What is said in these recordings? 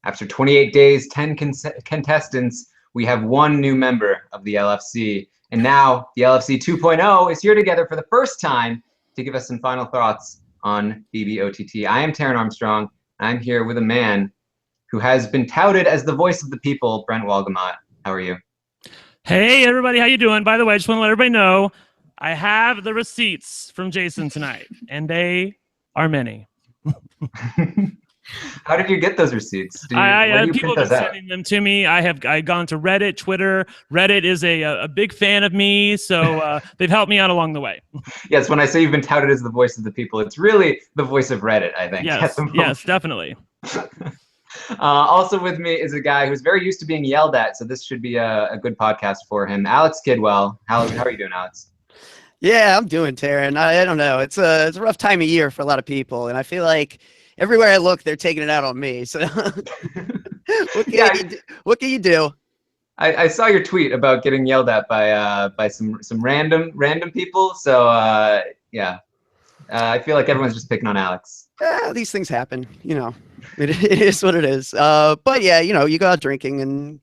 After 28 days, 10 contestants, we have one new member of the LFC. And now the LFC 2.0 is here together for the first time to give us some final thoughts on BB OTT. I am Taran Armstrong. I'm here with a man who has been touted as the voice of the people, Brent Wolgamott. How are you? Hey, everybody. How you doing? By the way, I just want to let everybody know I have the receipts from Jason tonight, and they are many. How did you get those receipts? People have been sending them to me. I've gone to Reddit, Twitter. Reddit is a big fan of me, so they've helped me out along the way. Yes, when I say you've been touted as the voice of the people, it's really the voice of Reddit, I think. Yes, definitely. Also with me is a guy who's very used to being yelled at, so this should be a good podcast for him. Alex Kidwell. How are you doing, Alex? Yeah, I'm doing, Taran. I don't know. It's a rough time of year for a lot of people, and I feel like everywhere I look, they're taking it out on me. So what can you do? I saw your tweet about getting yelled at by some random people. So I feel like everyone's just picking on Alex. These things happen, it is what it is. But yeah, you go out drinking and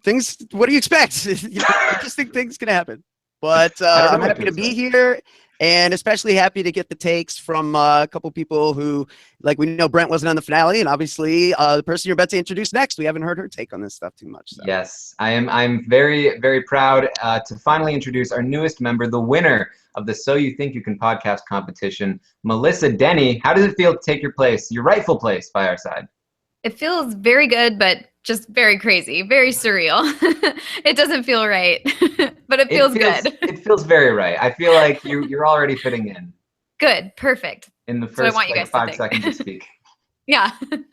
things. What do you expect? I just think things can happen. But I'm happy to be here, and especially happy to get the takes from a couple people who, like, we know Brent wasn't on the finale, and obviously the person you're about to introduce next, we haven't heard her take on this stuff too much. So. Yes, I'm very, very proud to finally introduce our newest member, the winner of the So You Think You Can podcast competition, Melissa Deni. How does it feel to take your place, your rightful place, by our side? It feels very good, but just very crazy, very surreal. It doesn't feel right, but it feels good. It feels very right. I feel like you're already fitting in. Good, perfect. In the first 5 seconds you speak. Yeah.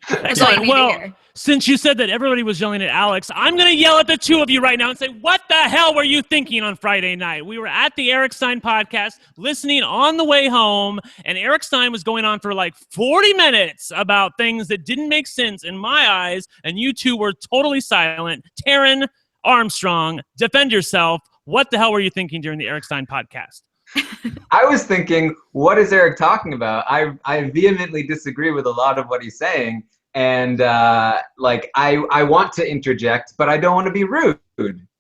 Excellent. Well, since you said that everybody was yelling at Alex, I'm going to yell at the two of you right now and say, what the hell were you thinking on Friday night? We were at the Eric Stein podcast listening on the way home, and Eric Stein was going on for like 40 minutes about things that didn't make sense in my eyes, and you two were totally silent. Taran Armstrong, defend yourself. What the hell were you thinking during the Eric Stein podcast? I was thinking, what is Eric talking about? I vehemently disagree with a lot of what he's saying, and I want to interject, but I don't want to be rude.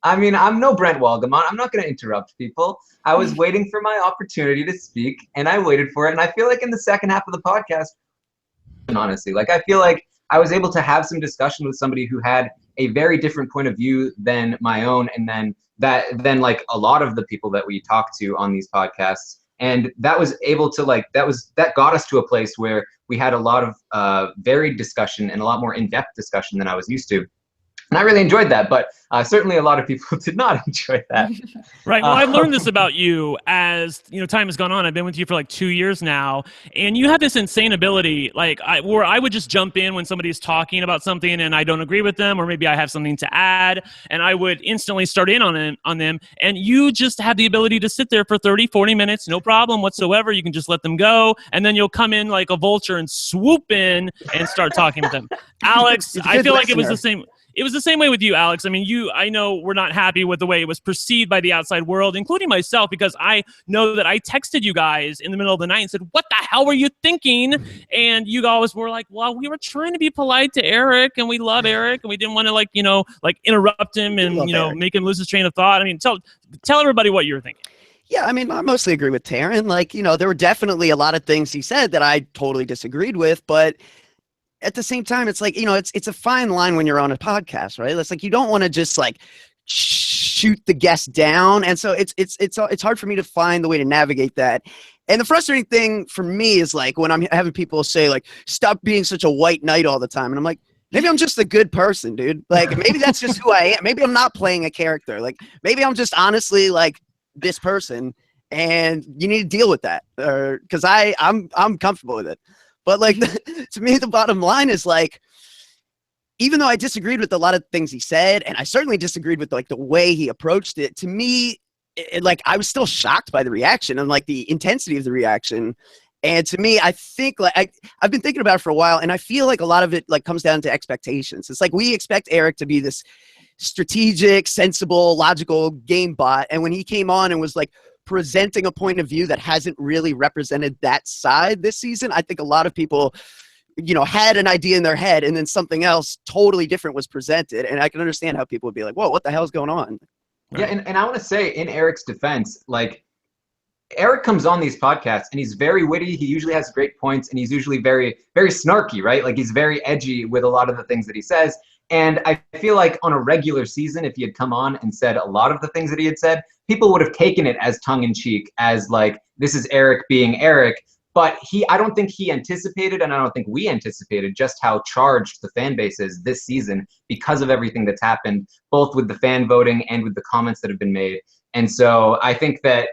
I mean, I'm no Brent Wolgamott. I'm not going to interrupt people. I was waiting for my opportunity to speak, and I waited for it. And I feel like in the second half of the podcast, honestly, I feel like I was able to have some discussion with somebody who had a very different point of view than my own, and then like a lot of the people that we talk to on these podcasts, and that was able to that got us to a place where we had a lot of varied discussion and a lot more in-depth discussion than I was used to. And I really enjoyed that, but certainly a lot of people did not enjoy that. Right. Well, I've learned this about you as time has gone on. I've been with you for like 2 years now, and you have this insane ability, where I would just jump in when somebody's talking about something and I don't agree with them, or maybe I have something to add, and I would instantly start in on them. And you just have the ability to sit there for 30, 40 minutes, no problem whatsoever. You can just let them go, and then you'll come in like a vulture and swoop in and start talking with them. Alex, I feel like it was the same. It was the same way with you, Alex. I mean, I know we're not happy with the way it was perceived by the outside world, including myself, because I know that I texted you guys in the middle of the night and said, what the hell were you thinking? And you guys were like, well, we were trying to be polite to Eric, and we love Eric, and we didn't want to interrupt him and, Eric. Make him lose his train of thought. I mean, tell everybody what you were thinking. Yeah, I mean, I mostly agree with Taran. There were definitely a lot of things he said that I totally disagreed with, but at the same time, it's like, it's a fine line when you're on a podcast, right? It's like, you don't want to just shoot the guest down. And so it's hard for me to find the way to navigate that. And the frustrating thing for me is when I'm having people say stop being such a white knight all the time. And I'm like, maybe I'm just a good person, dude. Maybe that's just who I am. Maybe I'm not playing a character. Maybe I'm just honestly this person, and you need to deal with that, because I'm comfortable with it. But to me, the bottom line is even though I disagreed with a lot of things he said, and I certainly disagreed with the way he approached it, to me, I was still shocked by the reaction and the intensity of the reaction. And to me, I think I've been thinking about it for a while, and I feel like a lot of it comes down to expectations. It's we expect Eric to be this strategic, sensible, logical game bot, and when he came on and was presenting a point of view that hasn't really represented that side this season, I think a lot of people had an idea in their head and then something else totally different was presented. And I can understand how people would be like, whoa, what the hell's going on? Yeah, and I want to say, in Eric's defense, like, Eric comes on these podcasts and he's very witty. He usually has great points, and he's usually very, very snarky, right? Like, he's very edgy with a lot of the things that he says. And I feel like on a regular season, if he had come on and said a lot of the things that he had said, people would have taken it as tongue-in-cheek, as like, this is Eric being Eric. But I don't think he anticipated, and I don't think we anticipated, just how charged the fan base is this season because of everything that's happened, both with the fan voting and with the comments that have been made. And so I think that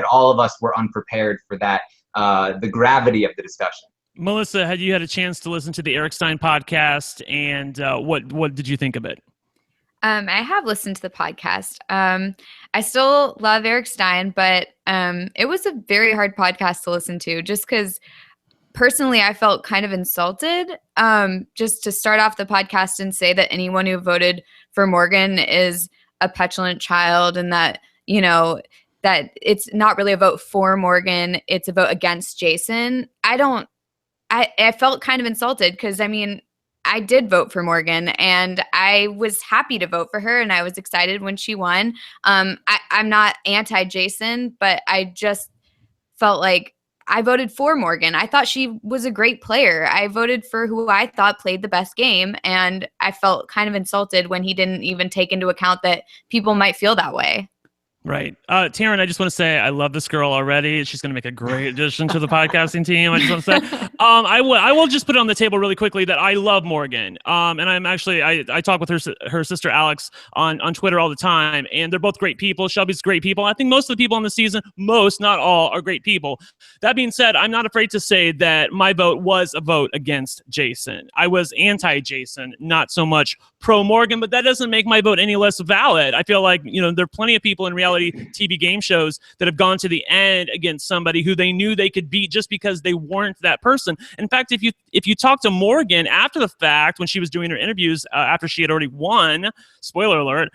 all of us were unprepared for that, the gravity of the discussion. Melissa, had you had a chance to listen to the Eric Stein podcast, and what did you think of it? I have listened to the podcast. I still love Eric Stein, but it was a very hard podcast to listen to, just because personally I felt kind of insulted, just to start off the podcast and say that anyone who voted for Morgan is a petulant child, and that, that it's not really a vote for Morgan, it's a vote against Jason. I felt kind of insulted, because, I did vote for Morgan, and I was happy to vote for her, and I was excited when she won. I'm not anti-Jason, but I just felt like I voted for Morgan. I thought she was a great player. I voted for who I thought played the best game, and I felt kind of insulted when he didn't even take into account that people might feel that way. Right. Taran, I just want to say I love this girl already. She's going to make a great addition to the podcasting team. I just want to say, I will just put it on the table really quickly that I love Morgan. And I'm actually, I talk with her sister Alex on Twitter all the time, and they're both great people. Shelby's great people. I think most of the people on the season, not all, are great people. That being said, I'm not afraid to say that my vote was a vote against Jason. I was anti-Jason, not so much pro-Morgan, but that doesn't make my vote any less valid. I feel like, there are plenty of people in reality TV game shows that have gone to the end against somebody who they knew they could beat just because they weren't that person. In fact, if you talk to Morgan after the fact, when she was doing her interviews after she had already won, spoiler alert,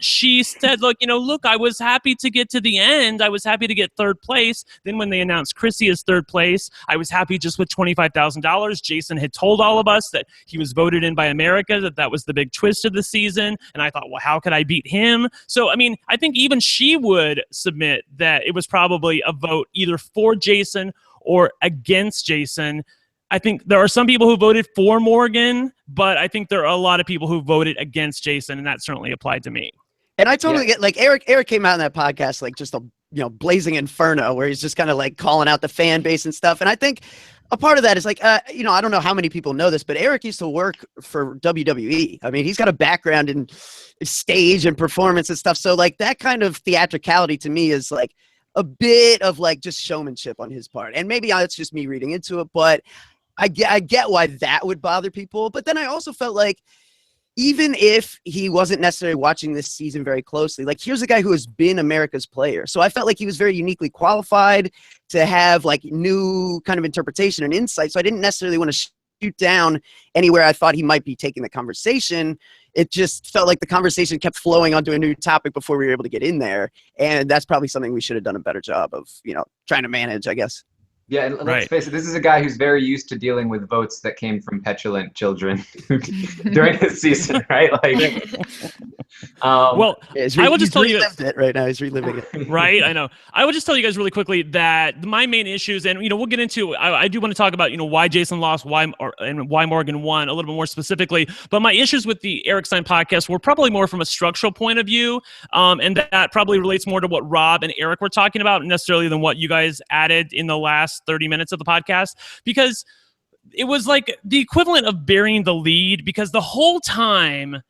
she said, look, I was happy to get to the end. I was happy to get third place. Then when they announced Chrissy as third place, I was happy just with $25,000. Jason had told all of us that he was voted in by America, that was the big twist of the season. And I thought, well, how could I beat him? So, I think even she would submit that it was probably a vote either for Jason or against Jason. I think there are some people who voted for Morgan, but I think there are a lot of people who voted against Jason, and that certainly applied to me. And I totally get, like, Eric came out in that podcast like just a blazing inferno, where he's just kind of like calling out the fan base and stuff. And I think a part of that is like, I don't know how many people know this, but Eric used to work for WWE. He's got a background in stage and performance and stuff. So like that kind of theatricality to me is like a bit of like just showmanship on his part. And maybe it's just me reading into it, but I get why that would bother people. But then I also felt like, even if he wasn't necessarily watching this season very closely, like, here's a guy who has been America's player. So I felt like he was very uniquely qualified to have like new kind of interpretation and insight. So I didn't necessarily want to shoot down anywhere I thought he might be taking the conversation. It just felt like the conversation kept flowing onto a new topic before we were able to get in there. And that's probably something we should have done a better job of, trying to manage, I guess. Yeah, and let's face it, this is a guy who's very used to dealing with votes that came from petulant children during his season, right? Like, I will just tell you it right now. He's reliving it. Right, I know. I will just tell you guys really quickly that my main issues, and we'll get into. I do want to talk about why Jason lost, and why Morgan won a little bit more specifically. But my issues with the Eric Stein podcast were probably more from a structural point of view, and that probably relates more to what Rob and Eric were talking about, necessarily than what you guys added in the last 30 minutes of the podcast, because it was like the equivalent of burying the lead, because the whole time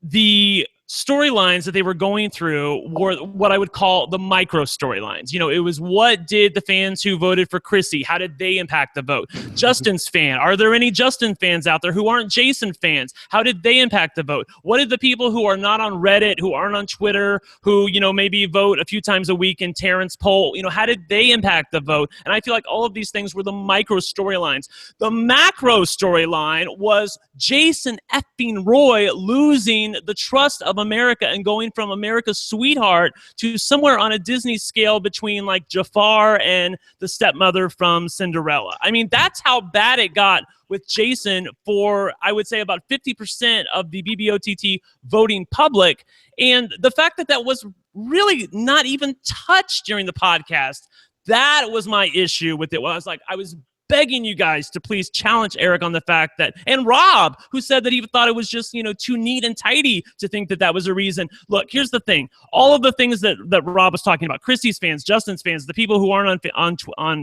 the storylines that they were going through were what I would call the micro storylines. It was, what did the fans who voted for Chrissy, how did they impact the vote? Justin's fan, are there any Justin fans out there who aren't Jason fans? How did they impact the vote? What did the people who are not on Reddit, who aren't on Twitter, who, maybe vote a few times a week in Taran's poll, how did they impact the vote? And I feel like all of these things were the micro storylines. The macro storyline was Jason effing Roy losing the trust of America and going from America's sweetheart to somewhere on a Disney scale between like Jafar and the stepmother from Cinderella. That's how bad it got with Jason for, I would say, about 50% of the BBOTT voting public. And the fact that that was really not even touched during the podcast, that was my issue with it. Well, I was begging you guys to please challenge Eric on the fact that, and Rob, who said that he thought it was just, too neat and tidy to think that that was a reason. Look, here's the thing. All of the things that Rob was talking about, Christy's fans, Justin's fans, the people who aren't on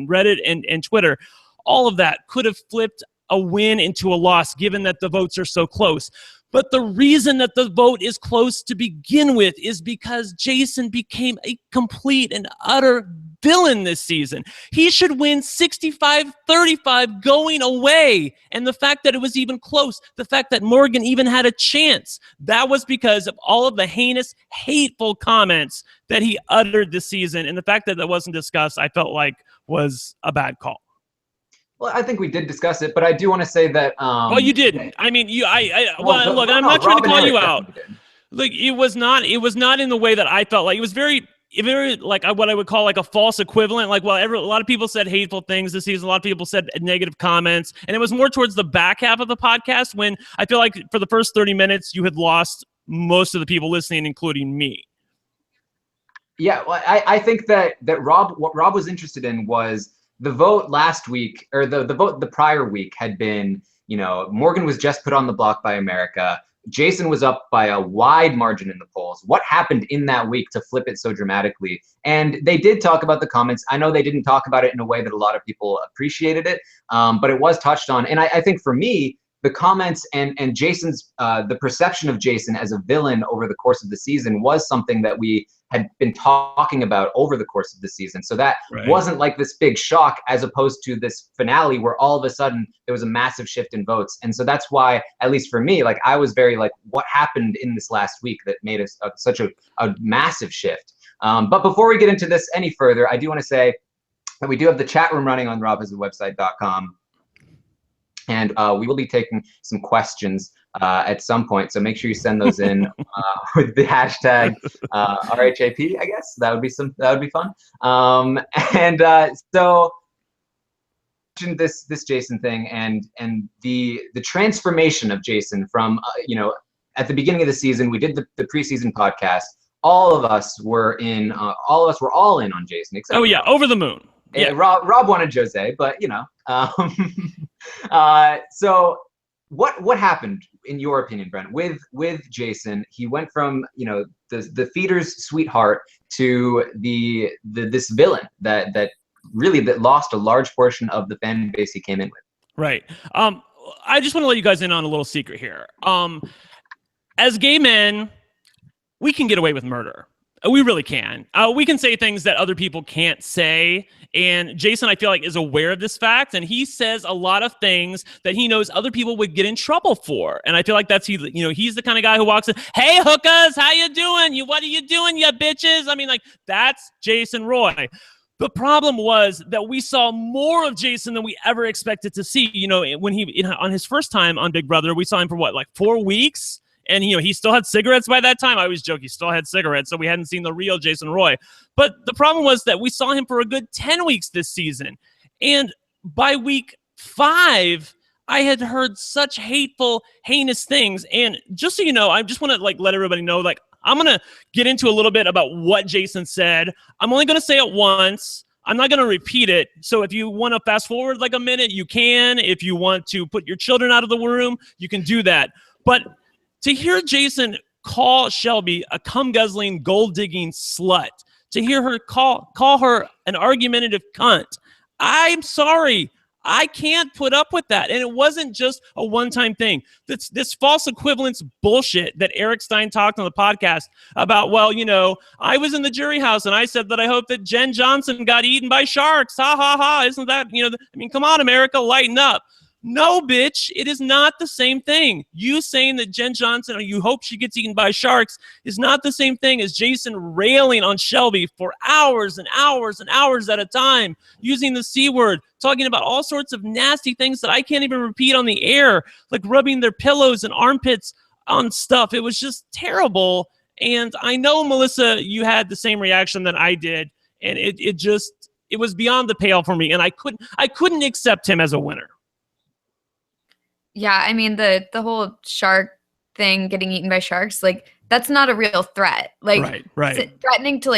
Reddit and Twitter, all of that could have flipped a win into a loss given that the votes are so close. But the reason that the vote is close to begin with is because Jason became a complete and utter villain this season. He should win 65-35 going away. And the fact that it was even close, the fact that Morgan even had a chance, that was because of all of the heinous, hateful comments that he uttered this season. And the fact that that wasn't discussed, I felt like was a bad call. Well, I think we did discuss it, but I do want to say that. Well, you didn't. I mean, look, I'm not trying to call you out. Like, it was not in the way that I felt like. It was very like what I would call like a false equivalent. Like, well, a lot of people said hateful things this season. A lot of people said negative comments, and it was more towards the back half of the podcast when I feel like for the first 30 minutes you had lost most of the people listening, including me. Yeah, well, I think that what Rob was interested in was the vote last week, or the vote the prior week had been, Morgan was just put on the block by America. Jason was up by a wide margin in the polls. What happened in that week to flip it so dramatically? And they did talk about the comments. I know they didn't talk about it in a way that a lot of people appreciated it, but it was touched on. And I think for me, the comments and Jason's, the perception of Jason as a villain over the course of the season was something that we had been talking about over the course of the season. So that wasn't like this big shock, as opposed to this finale where all of a sudden there was a massive shift in votes. And so that's why, at least for me, like I was very like, what happened in this last week that made us such a massive shift? But before we get into this any further, I do want to say that we do have the chat room running on robhasawebsite.com. And we will be taking some questions at some point. So make sure you send those in with the hashtag RHAP, I guess. That would be fun. So this Jason thing and the transformation of Jason from, at the beginning of the season, we did the preseason podcast. All of us were all in on Jason. Except over the moon. Yeah, Rob wanted Jose, but so what happened in your opinion, Brent, with Jason? He went from the feeder's sweetheart to this villain that lost a large portion of the fan base he came in with. Right. I just want to let you guys in on a little secret here. As gay men, we can get away with murder. We really can. We can say things that other people can't say. And Jason, I feel like, is aware of this fact. And he says a lot of things that he knows other people would get in trouble for. And I feel like he's the kind of guy who walks in, hey, hookers, how you doing? What are you doing, you bitches? I mean, like, that's Jason Roy. The problem was that we saw more of Jason than we ever expected to see. When on his first time on Big Brother, we saw him for 4 weeks? And, he still had cigarettes by that time. I always joke he still had cigarettes, so we hadn't seen the real Jason Roy. But the problem was that we saw him for a good 10 weeks this season. And by week 5, I had heard such hateful, heinous things. And just so you know, I just want to let everybody know, I'm going to get into a little bit about what Jason said. I'm only going to say it once. I'm not going to repeat it. So if you want to fast forward a minute, you can. If you want to put your children out of the room, you can do that. But to hear Jason call Shelby a cum-guzzling, gold-digging slut, to hear her call her an argumentative cunt, I'm sorry. I can't put up with that. And it wasn't just a one-time thing. This false equivalence bullshit that Eric Stein talked on the podcast about, I was in the jury house and I said that I hope that Jen Johnson got eaten by sharks. Ha, ha, ha. Isn't that, come on, America, lighten up. No, bitch, it is not the same thing. You saying that Jen Johnson, or you hope she gets eaten by sharks, is not the same thing as Jason railing on Shelby for hours and hours and hours at a time, using the C word, talking about all sorts of nasty things that I can't even repeat on the air, like rubbing their pillows and armpits on stuff. It was just terrible. And I know, Melissa, you had the same reaction that I did, and it was beyond the pale for me, and I couldn't accept him as a winner. Yeah, I mean the whole shark thing, getting eaten by sharks, like that's not a real threat. Like Right. threatening to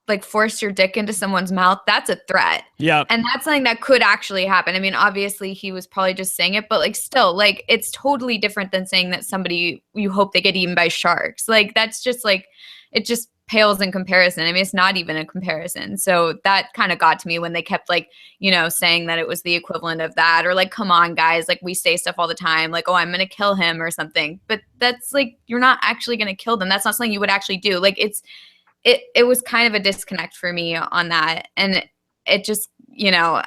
like force your dick into someone's mouth, that's a threat. Yeah. And that's something that could actually happen. I mean, obviously he was probably just saying it, but like still, like it's totally different than saying that somebody, you hope they get eaten by sharks. Like that's just like, it just pales in comparison. I mean, it's not even a comparison. So that kind of got to me when they kept like, you know, saying that it was the equivalent of that, or like, come on guys, like we say stuff all the time, like, oh, I'm going to kill him or something. But that's like, you're not actually going to kill them. That's not something you would actually do. Like it was kind of a disconnect for me on that. And it just, you know,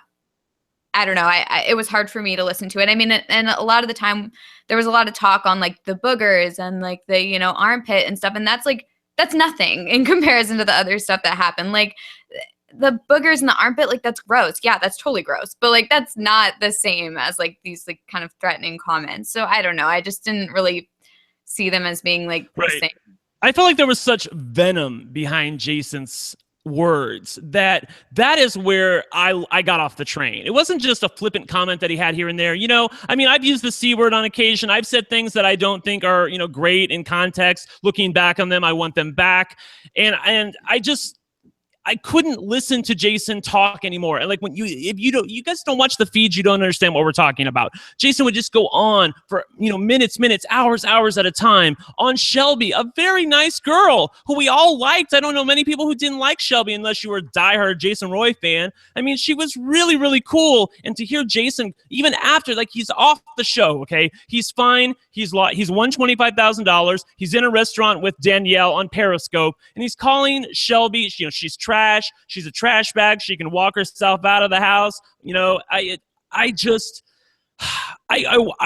I don't know. It was hard for me to listen to it. I mean, and a lot of the time there was a lot of talk on like the boogers and like the, you know, armpit and stuff. And that's like, that's nothing in comparison to the other stuff that happened. Like the boogers in the armpit, like that's gross. Yeah, that's totally gross. But like, that's not the same as like these like kind of threatening comments. So I don't know. I just didn't really see them as being like the same. I felt like there was such venom behind Jason's words that is where I got off the train. It wasn't just a flippant comment that he had here and there. You know, I mean, I've used the C word on occasion. I've said things that I don't think are, you know, great in context. Looking back on them, I want them back. And I couldn't listen to Jason talk anymore. And like if you guys don't watch the feeds, you don't understand what we're talking about. Jason would just go on for, you know, minutes, hours at a time on Shelby, a very nice girl who we all liked. I don't know many people who didn't like Shelby unless you were a diehard Jason Roy fan. I mean, she was really, really cool. And to hear Jason, even after, like, he's off the show, okay? He's fine. He's won $25,000. He's in a restaurant with Danielle on Periscope, and he's calling Shelby, you know, she's trash. She's a trash bag. She can walk herself out of the house. You know, I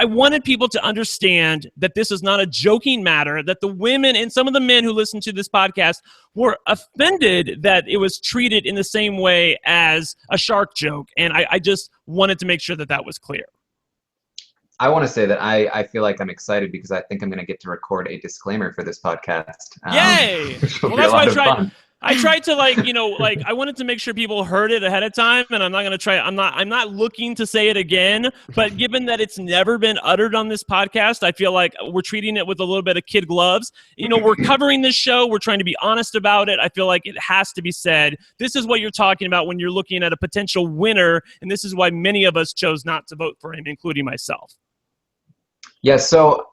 wanted people to understand that this is not a joking matter, that the women and some of the men who listen to this podcast were offended that it was treated in the same way as a shark joke. And I just wanted to make sure that was clear. I want to say that I feel like I'm excited because I think I'm going to get to record a disclaimer for this podcast. Yay! Well, that's why I tried to, like, you know, like, I wanted to make sure people heard it ahead of time, and I'm not looking to say it again, but given that it's never been uttered on this podcast, I feel like we're treating it with a little bit of kid gloves. You know, we're covering this show. We're trying to be honest about it. I feel like it has to be said. This is what you're talking about when you're looking at a potential winner, and this is why many of us chose not to vote for him, including myself. Yeah, so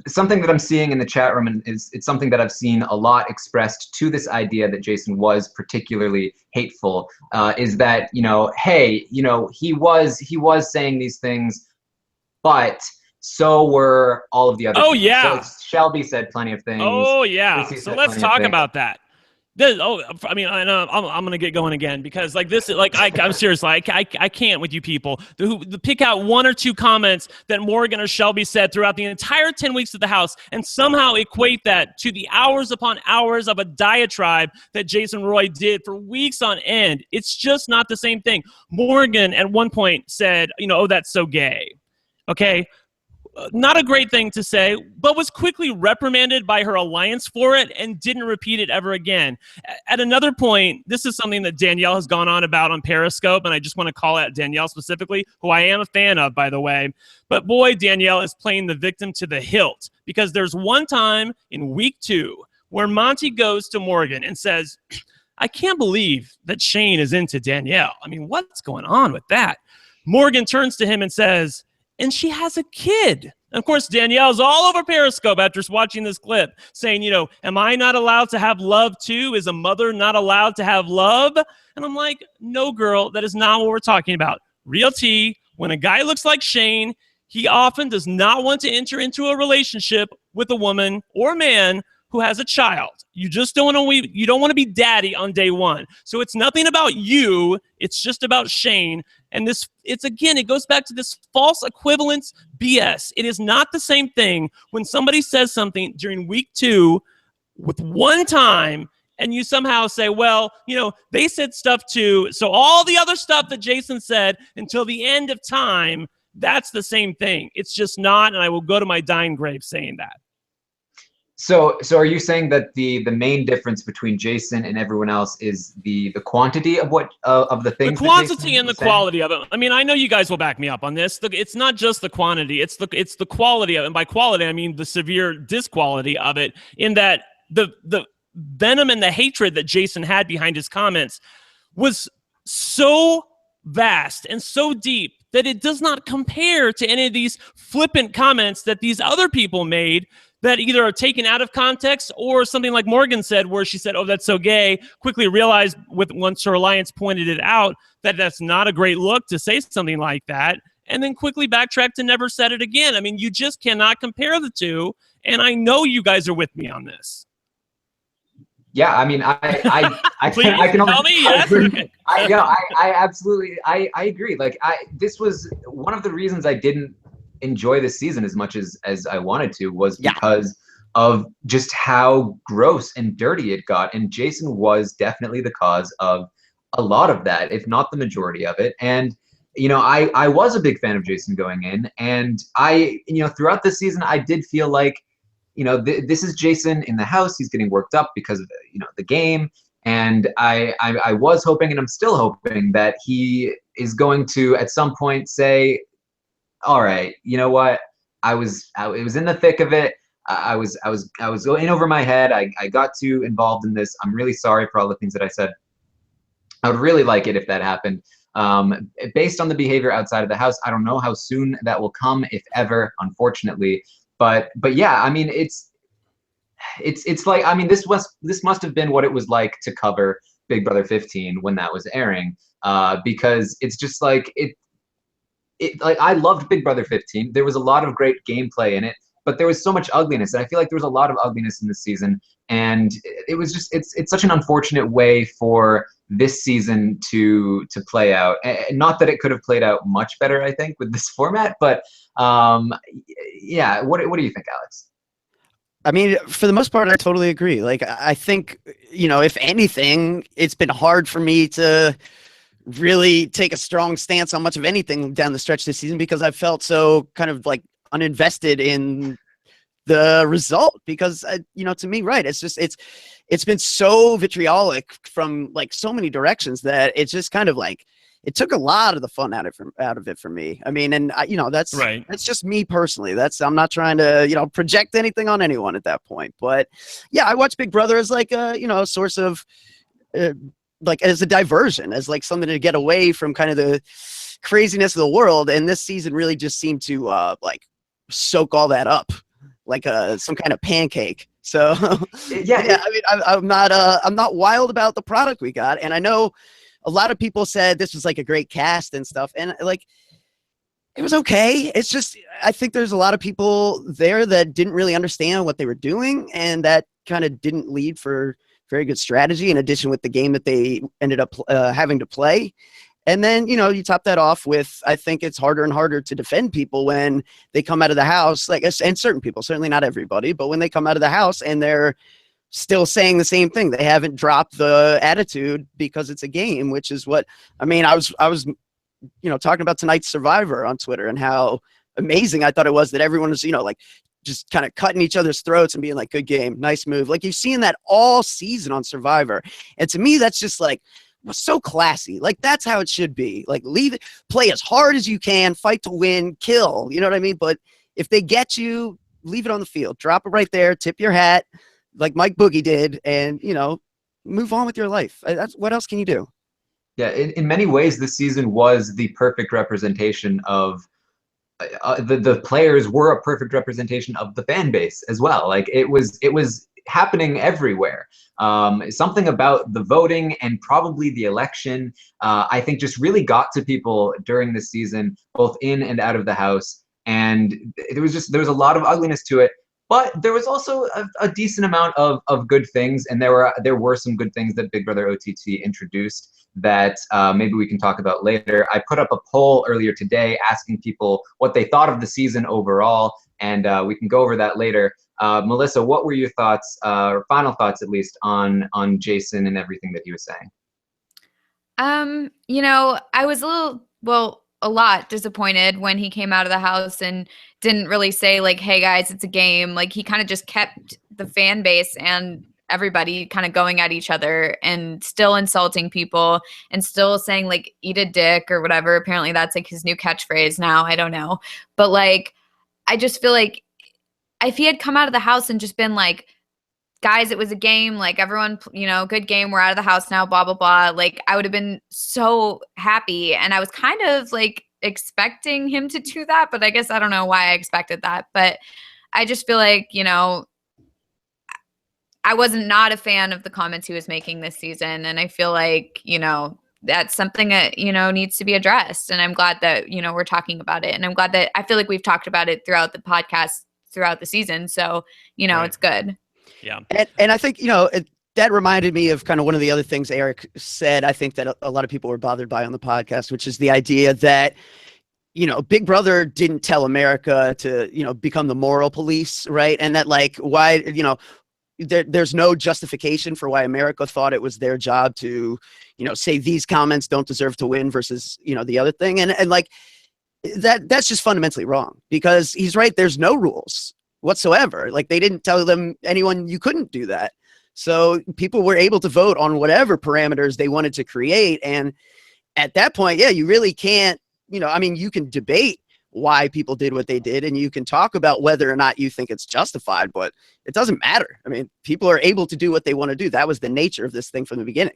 something that I'm seeing in the chat room, and it's something that I've seen a lot expressed to this idea that Jason was particularly hateful, is that, you know, hey, you know, he was saying these things, but so were all of the other people. Yeah. So Shelby said plenty of things. Oh, yeah. So let's talk about that. I mean, I'm going to get going again because, like, this, like, I'm serious. Like, I can't with you people. The pick out one or two comments that Morgan or Shelby said throughout the entire 10 weeks of the house and somehow equate that to the hours upon hours of a diatribe that Jason Roy did for weeks on end. It's just not the same thing. Morgan at one point said, you know, oh, that's so gay. Okay. Not a great thing to say, but was quickly reprimanded by her alliance for it and didn't repeat it ever again. At another point, this is something that Danielle has gone on about on Periscope, and I just want to call out Danielle specifically, who I am a fan of, by the way. But boy, Danielle is playing the victim to the hilt, because there's one time in week 2 where Monty goes to Morgan and says, I can't believe that Shane is into Danielle. I mean, what's going on with that? Morgan turns to him and says, and she has a kid. And of course, Danielle's all over Periscope after watching this clip saying, you know, am I not allowed to have love too? Is a mother not allowed to have love? And I'm like, no, girl, that is not what we're talking about. Real tea, when a guy looks like Shane, he often does not want to enter into a relationship with a woman or man who has a child. You just don't want to be daddy on day one. So it's nothing about you. It's just about Shane. And it goes back to this false equivalence BS. It is not the same thing when somebody says something during week 2 with one time and you somehow say, well, you know, they said stuff too. So all the other stuff that Jason said until the end of time, that's the same thing. It's just not. And I will go to my dying grave saying that. So are you saying that the main difference between Jason and everyone else is the quantity of what of the things The that Jason quantity and the was saying? quality of it. I mean, I know you guys will back me up on this. It's not just the quantity; it's the quality of it. And by quality, I mean the severe disquality of it. In that the venom and the hatred that Jason had behind his comments was so vast and so deep that it does not compare to any of these flippant comments that these other people made that either are taken out of context or something like Morgan said, where she said, "Oh, that's so gay," quickly realized once her alliance pointed it out that that's not a great look to say something like that, and then quickly backtracked and never said it again. I mean, you just cannot compare the two, and I know you guys are with me on this. Yeah, I mean, I Please can tell me yes. Okay. I absolutely I agree. Like this was one of the reasons I didn't enjoy this season as much as I wanted to, was because of just how gross and dirty it got, and Jason was definitely the cause of a lot of that, if not the majority of it. And I was a big fan of Jason going in, and throughout this season I did feel like this is Jason in the house. He's getting worked up because of the game, and I was hoping, and I'm still hoping, that he is going to at some point say, all right, you know what? It was in the thick of it. I was going over my head. I got too involved in this. I'm really sorry for all the things that I said. I would really like it if that happened. Based on the behavior outside of the house, I don't know how soon that will come, if ever, unfortunately. But yeah, I mean, it's like, I mean, this must have been what it was like to cover Big Brother 15 when that was airing, because it's just like like, I loved Big Brother 15. There was a lot of great gameplay in it, but there was so much ugliness, and I feel like there was a lot of ugliness in this season, and it was just it's such an unfortunate way for this season to play out. Not that it could have played out much better, I think, with this format, but yeah. What do you think, Alex? I mean, for the most part, I totally agree. Like, I think, if anything, it's been hard for me to really take a strong stance on much of anything down the stretch this season, because I felt so kind of like uninvested in the result, because to me, right, it's been so vitriolic from like so many directions that it's just kind of like it took a lot of the fun out of it for me. I mean, and that's right. That's just me personally. I'm not trying to project anything on anyone at that point. But yeah, I watch Big Brother as like a source of like as a diversion, as like something to get away from kind of the craziness of the world. And this season really just seemed to like soak all that up like some kind of pancake. So yeah, I mean, I'm not wild about the product we got, and I know a lot of people said this was like a great cast and stuff, and like it was okay. It's just I think there's a lot of people there that didn't really understand what they were doing, and that kind of didn't lead for very good strategy, in addition with the game that they ended up having to play. And then, you top that off with, I think it's harder and harder to defend people when they come out of the house, like, and certain people, certainly not everybody, but when they come out of the house and they're still saying the same thing, they haven't dropped the attitude because it's a game, which is what, I mean, I was, talking about tonight's Survivor on Twitter and how amazing I thought it was that everyone was, like just kind of cutting each other's throats and being like, good game, nice move. Like you've seen that all season on Survivor. And to me, that's just like, so classy. Like that's how it should be. Like leave it, play as hard as you can, fight to win, kill, you know what I mean? But if they get you, leave it on the field, drop it right there, tip your hat like Mike Boogie did, and move on with your life. That's what else can you do? Yeah, in many ways this season was the perfect representation of the players were a perfect representation of the fan base as well. Like it was happening everywhere. Something about the voting and probably the election, I think just really got to people during this season, both in and out of the house. And there was a lot of ugliness to it, but there was also a decent amount of good things. And there were some good things that Big Brother OTT introduced that maybe we can talk about later. I put up a poll earlier today asking people what they thought of the season overall, and we can go over that later. Melissa, what were your thoughts, or final thoughts at least, on Jason and everything that he was saying? I was a lot disappointed when he came out of the house and didn't really say like, hey guys, it's a game. Like he kind of just kept the fan base and everybody kind of going at each other and still insulting people and still saying like eat a dick or whatever. Apparently that's like his new catchphrase now. I don't know. But like, I just feel like if he had come out of the house and just been like, guys, it was a game, like everyone, you know, good game, we're out of the house now, blah, blah, blah. Like I would have been so happy. And I was kind of like expecting him to do that, but I guess I don't know why I expected that. But I just feel like, you know, I wasn't not a fan of the comments he was making this season. And I feel like, you know, that's something that, you know, needs to be addressed. And I'm glad that, you know, we're talking about it. And I'm glad that I feel like we've talked about it throughout the podcast, throughout the season. So, you know, It's good. Yeah. And I think, you know, that reminded me of kind of one of the other things Eric said, I think that a lot of people were bothered by on the podcast, which is the idea that, you know, Big Brother didn't tell America to, you know, become the moral police, right? And that like, why, you know, there's no justification for why America thought it was their job to, you know, say these comments don't deserve to win versus, you know, the other thing. And like that's just fundamentally wrong, because he's right. There's no rules whatsoever. Like they didn't tell anyone you couldn't do that. So people were able to vote on whatever parameters they wanted to create. And at that point, yeah, you really can't, you know, I mean, you can debate why people did what they did, and you can talk about whether or not you think it's justified, but it doesn't matter. I mean, people are able to do what they want to do. That was the nature of this thing from the beginning.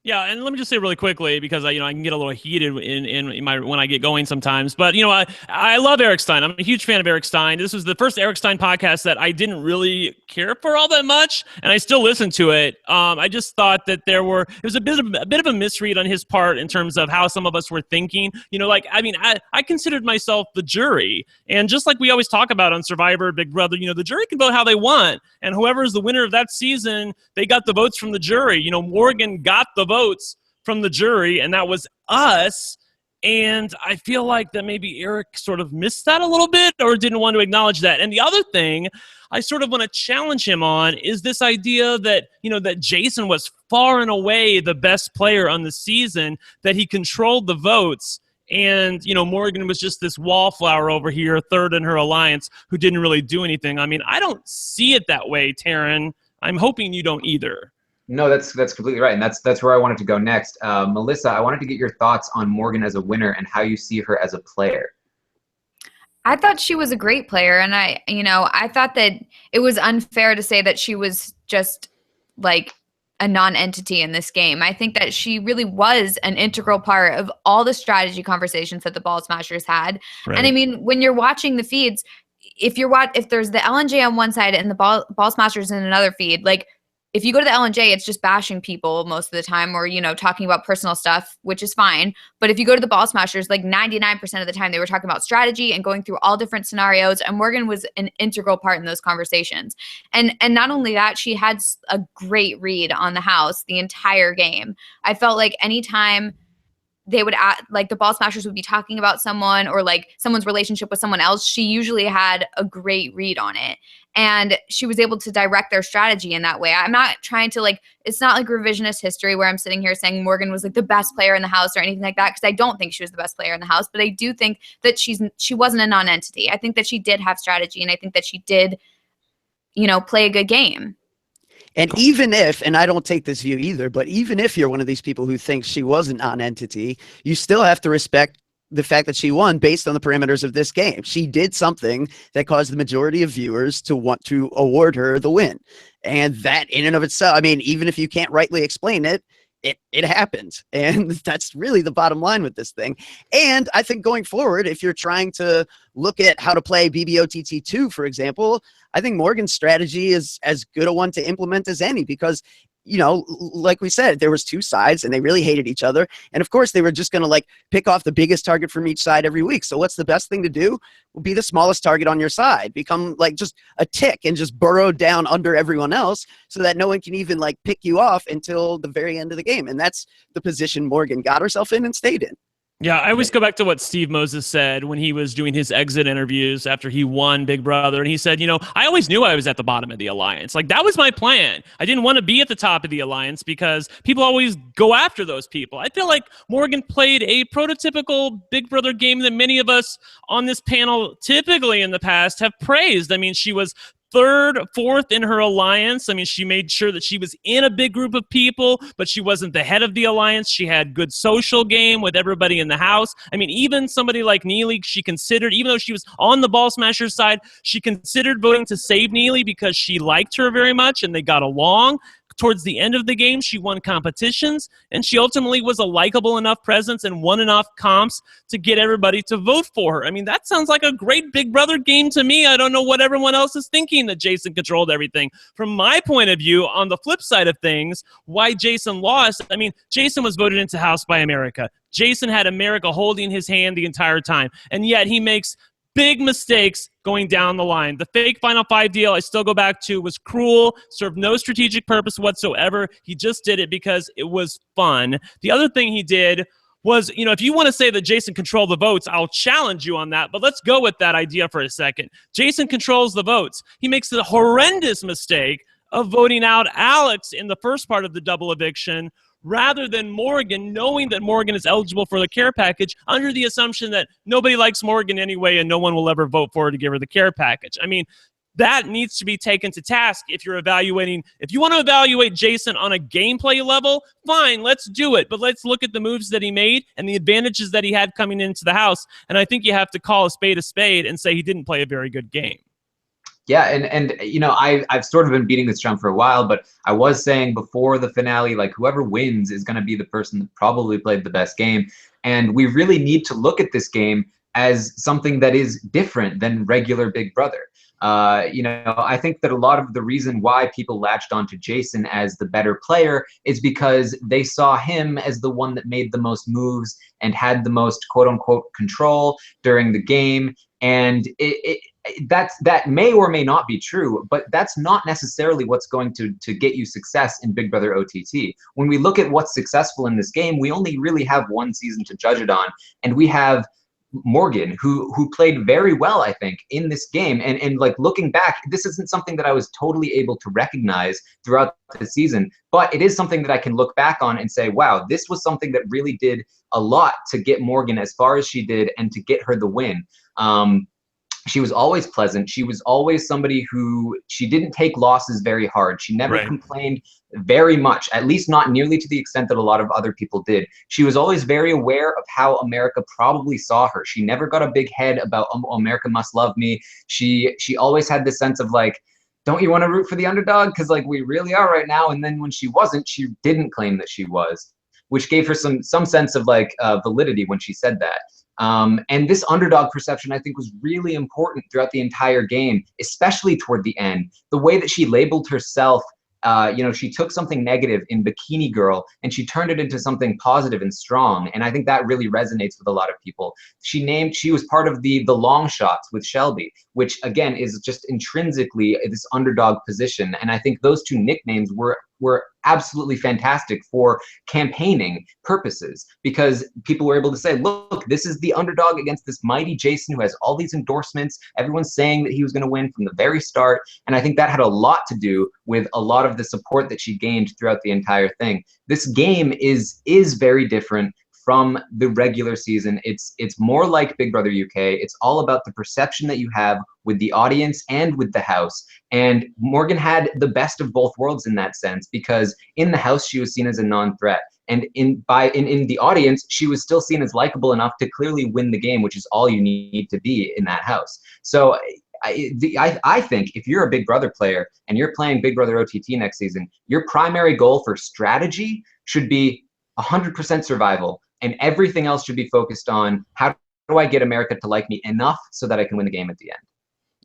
Yeah, and let me just say really quickly, because I can get a little heated in my when I get going sometimes. But you know, I love Eric Stein. I'm a huge fan of Eric Stein. This was the first Eric Stein podcast that I didn't really care for all that much, and I still listen to it. I just thought that it was a bit of a misread on his part in terms of how some of us were thinking. You know, like I mean, I considered myself the jury, and just like we always talk about on Survivor, Big Brother, you know, the jury can vote how they want, and whoever is the winner of that season, they got the votes from the jury. You know, Morgan got the votes from the jury, and that was us. And I feel like that maybe Eric sort of missed that a little bit, or didn't want to acknowledge that. And the other thing I sort of want to challenge him on is this idea that, you know, that Jason was far and away the best player on the season, that he controlled the votes. And, you know, Morgan was just this wallflower over here, third in her alliance, who didn't really do anything. I mean, I don't see it that way, Taran. I'm hoping you don't either. No, that's completely right, and that's where I wanted to go next. Melissa, I wanted to get your thoughts on Morgan as a winner and how you see her as a player. I thought she was a great player, and I thought that it was unfair to say that she was just like a non-entity in this game. I think that she really was an integral part of all the strategy conversations that the Ball Smashers had. Right. And I mean, when you're watching the feeds, if there's the LNJ on one side and the Ball Smashers in another feed, like, if you go to the LNJ, it's just bashing people most of the time, or, you know, talking about personal stuff, which is fine. But if you go to the Ball Smashers, like 99% of the time, they were talking about strategy and going through all different scenarios. And Morgan was an integral part in those conversations. And not only that, she had a great read on the house the entire game. I felt like anytime they would like the Ball Smashers would be talking about someone or like someone's relationship with someone else, she usually had a great read on it. And she was able to direct their strategy in that way. I'm not trying to like, it's not like revisionist history where I'm sitting here saying Morgan was like the best player in the house or anything like that, because I don't think she was the best player in the house, but I do think that she wasn't a non-entity. I think that she did have strategy, and I think that she did, you know, play a good game. And even if, and I don't take this view either, but even if you're one of these people who thinks she was a non-entity, you still have to respect the fact that she won based on the parameters of this game. She did something that caused the majority of viewers to want to award her the win. And that in and of itself, I mean, even if you can't rightly explain it, it happened. And that's really the bottom line with this thing. And I think going forward, if you're trying to look at how to play BBOTT 2, for example, I think Morgan's strategy is as good a one to implement as any, because, you know, like we said, there was two sides and they really hated each other. And of course they were just going to like pick off the biggest target from each side every week. So what's the best thing to do? Will be the smallest target on your side, become like just a tick and just burrow down under everyone else so that no one can even like pick you off until the very end of the game. And that's the position Morgan got herself in and stayed in. Yeah, I always go back to what Steve Moses said when he was doing his exit interviews after he won Big Brother. And he said, you know, I always knew I was at the bottom of the alliance. Like, that was my plan. I didn't want to be at the top of the alliance because people always go after those people. I feel like Morgan played a prototypical Big Brother game that many of us on this panel typically in the past have praised. I mean, she was third, fourth in her alliance. I mean, she made sure that she was in a big group of people, but she wasn't the head of the alliance. She had good social game with everybody in the house. I mean, even somebody like Neely, she considered, even though she was on the Ball Smashers side, she considered voting to save Neely because she liked her very much and they got along. Towards the end of the game, she won competitions, and she ultimately was a likable enough presence and won enough comps to get everybody to vote for her. I mean, that sounds like a great Big Brother game to me. I don't know what everyone else is thinking, that Jason controlled everything. From my point of view, on the flip side of things, why Jason lost, I mean, Jason was voted into House by America. Jason had America holding his hand the entire time, and yet he makes big mistakes going down the line. The fake Final Five deal, I still go back to, was cruel, served no strategic purpose whatsoever. He just did it because it was fun. The other thing he did was, you know, if you want to say that Jason controlled the votes, I'll challenge you on that, but let's go with that idea for a second. Jason controls the votes. He makes the horrendous mistake of voting out Alex in the first part of the double eviction, rather than Morgan, knowing that Morgan is eligible for the care package under the assumption that nobody likes Morgan anyway and no one will ever vote for her to give her the care package. I mean, that needs to be taken to task if you're evaluating. If you want to evaluate Jason on a gameplay level, fine, let's do it. But let's look at the moves that he made and the advantages that he had coming into the house. And I think you have to call a spade and say he didn't play a very good game. Yeah, and you know, I've sort of been beating this drum for a while, but I was saying before the finale, like, whoever wins is going to be the person that probably played the best game. And we really need to look at this game as something that is different than regular Big Brother. You know, I think that a lot of the reason why people latched onto Jason as the better player is because they saw him as the one that made the most moves and had the most quote unquote control during the game. And that may or may not be true, but that's not necessarily what's going to get you success in Big Brother OTT. When we look at what's successful in this game, we only really have one season to judge it on, and we have Morgan, who played very well, I think, in this game. And like, looking back, this isn't something that I was totally able to recognize throughout the season, but it is something that I can look back on and say, wow, this was something that really did a lot to get Morgan as far as she did and to get her the win. She was always pleasant. She was always somebody who, she didn't take losses very hard. She never complained very much, at least not nearly to the extent that a lot of other people did. She was always very aware of how America probably saw her. She never got a big head about, oh, America must love me. She always had this sense of like, don't you want to root for the underdog? Because like, we really are right now. And then when she wasn't, she didn't claim that she was, which gave her some sense of like validity when she said that. And this underdog perception, I think, was really important throughout the entire game, especially toward the end. The way that she labeled herself, you know, she took something negative in Bikini Girl and she turned it into something positive and strong. And I think that really resonates with a lot of people. She was part of the long shots with Shelby, which again is just intrinsically this underdog position. And I think those two nicknames were absolutely fantastic for campaigning purposes, because people were able to say, look, this is the underdog against this mighty Jason who has all these endorsements. Everyone's saying that he was going to win from the very start. And I think that had a lot to do with a lot of the support that she gained throughout the entire thing. This game is very different from the regular season. It's more like Big Brother UK. It's all about the perception that you have with the audience and with the house. And Morgan had the best of both worlds in that sense, because in the house she was seen as a non-threat, and in the audience she was still seen as likable enough to clearly win the game, which is all you need to be in that house. So I think if you're a Big Brother player and you're playing Big Brother OTT next season, your primary goal for strategy should be 100% survival, and everything else should be focused on how do I get America to like me enough so that I can win the game at the end.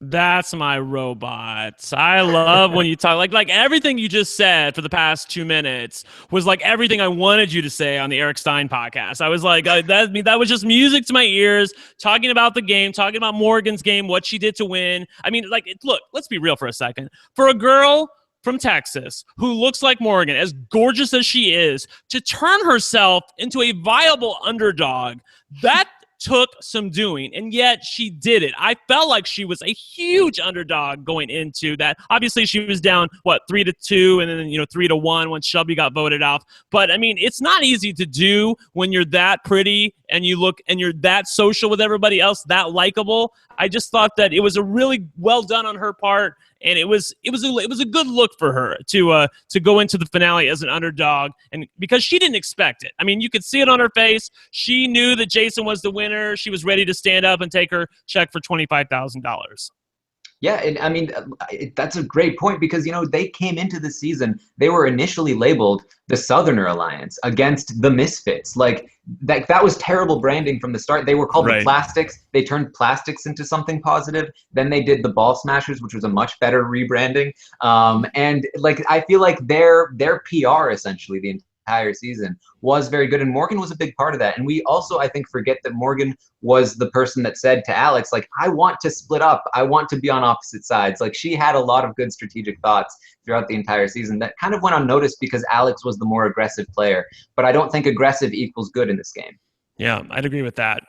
That's my robots. I love when you talk like everything you just said for the past 2 minutes was like everything I wanted you to say on the Eric Stein podcast. I was like, that was just music to my ears, talking about the game, talking about Morgan's game, what she did to win. I mean, like, look, let's be real for a second. For a girl from Texas who looks like Morgan, as gorgeous as she is, to turn herself into a viable underdog, that took some doing, and yet she did it. I felt like she was a huge underdog going into that. Obviously, she was down, 3-2, and then 3-1 when Shelby got voted off. But I mean, it's not easy to do when you're that pretty and you're that social with everybody else, that likable. I just thought that it was a really well done on her part, and it was a good look for her to go into the finale as an underdog, and because she didn't expect it. I mean, you could see it on her face. She knew that Jason was the winner. She was ready to stand up and take her check for $25,000. Yeah, and I mean, that's a great point because, they came into the season, they were initially labeled the Southerner Alliance against the Misfits. Like, that was terrible branding from the start. They were called the Plastics. They turned Plastics into something positive. Then they did the Ball Smashers, which was a much better rebranding. And, I feel like their PR, essentially, the entire season was very good, and Morgan was a big part of that. And we also, I think, forget that Morgan was the person that said to Alex, I want to split up, I want to be on opposite sides. She had a lot of good strategic thoughts throughout the entire season that kind of went unnoticed because Alex was the more aggressive player, but I don't think aggressive equals good in this game. Yeah, I'd agree with that.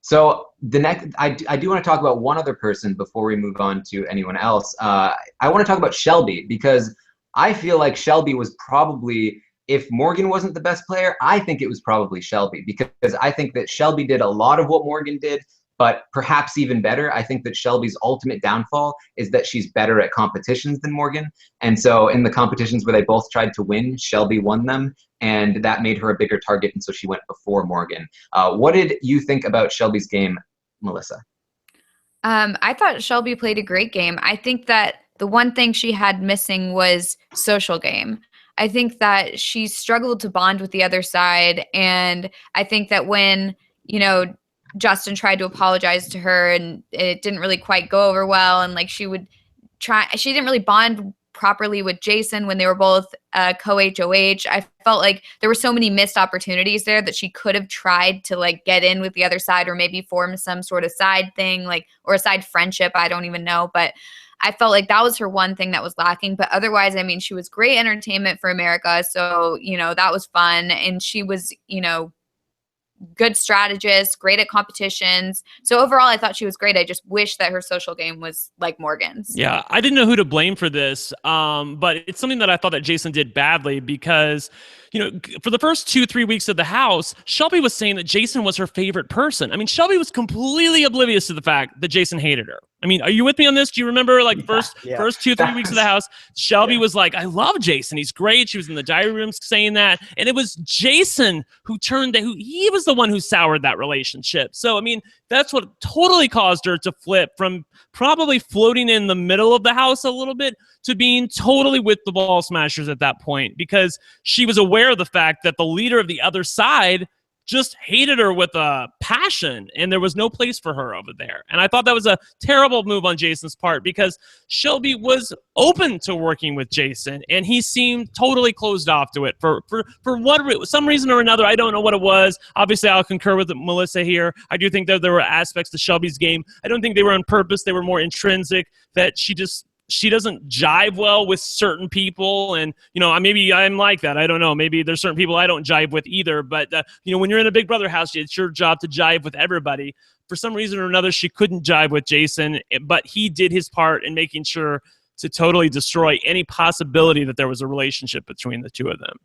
So the next, I do want to talk about one other person before we move on to anyone else. I want to talk about Shelby, because I feel like Shelby was probably, if Morgan wasn't the best player, I think it was probably Shelby, because I think that Shelby did a lot of what Morgan did, but perhaps even better. I think that Shelby's ultimate downfall is that she's better at competitions than Morgan. And so in the competitions where they both tried to win, Shelby won them, and that made her a bigger target, and so she went before Morgan. What did you think about Shelby's game, Melissa? I thought Shelby played a great game. I think that the one thing she had missing was social game. I think that she struggled to bond with the other side. And I think that when, Justin tried to apologize to her and it didn't really quite go over well. And she didn't really bond properly with Jason when they were both co-HOH. I felt like there were so many missed opportunities there that she could have tried to get in with the other side, or maybe form some sort of side thing, or a side friendship. I don't even know. But I felt like that was her one thing that was lacking. But otherwise, I mean, she was great entertainment for America. So, that was fun. And she was, good strategist, great at competitions. So overall, I thought she was great. I just wish that her social game was like Morgan's. Yeah, I didn't know who to blame for this, but it's something that I thought that Jason did badly because, for the first 2-3 weeks of the house, Shelby was saying that Jason was her favorite person. I mean, Shelby was completely oblivious to the fact that Jason hated her. I mean, are you with me on this? Do you remember first 2-3 weeks of the house, Shelby was like, I love Jason. He's great. She was in the diary rooms saying that. And it was Jason he was the one who soured that relationship. So, I mean, that's what totally caused her to flip from probably floating in the middle of the house a little bit to being totally with the Ball Smashers at that point, because she was aware of the fact that the leader of the other side just hated her with a passion, and there was no place for her over there. And I thought that was a terrible move on Jason's part, because Shelby was open to working with Jason, and he seemed totally closed off to it for some reason or another. I don't know what it was. Obviously, I'll concur with Melissa here. I do think that there were aspects to Shelby's game. I don't think they were on purpose. They were more intrinsic, that she doesn't jive well with certain people. And, maybe I'm like that. I don't know. Maybe there's certain people I don't jive with either. But, when you're in a Big Brother house, it's your job to jive with everybody. For some reason or another, she couldn't jive with Jason, but he did his part in making sure to totally destroy any possibility that there was a relationship between the two of them.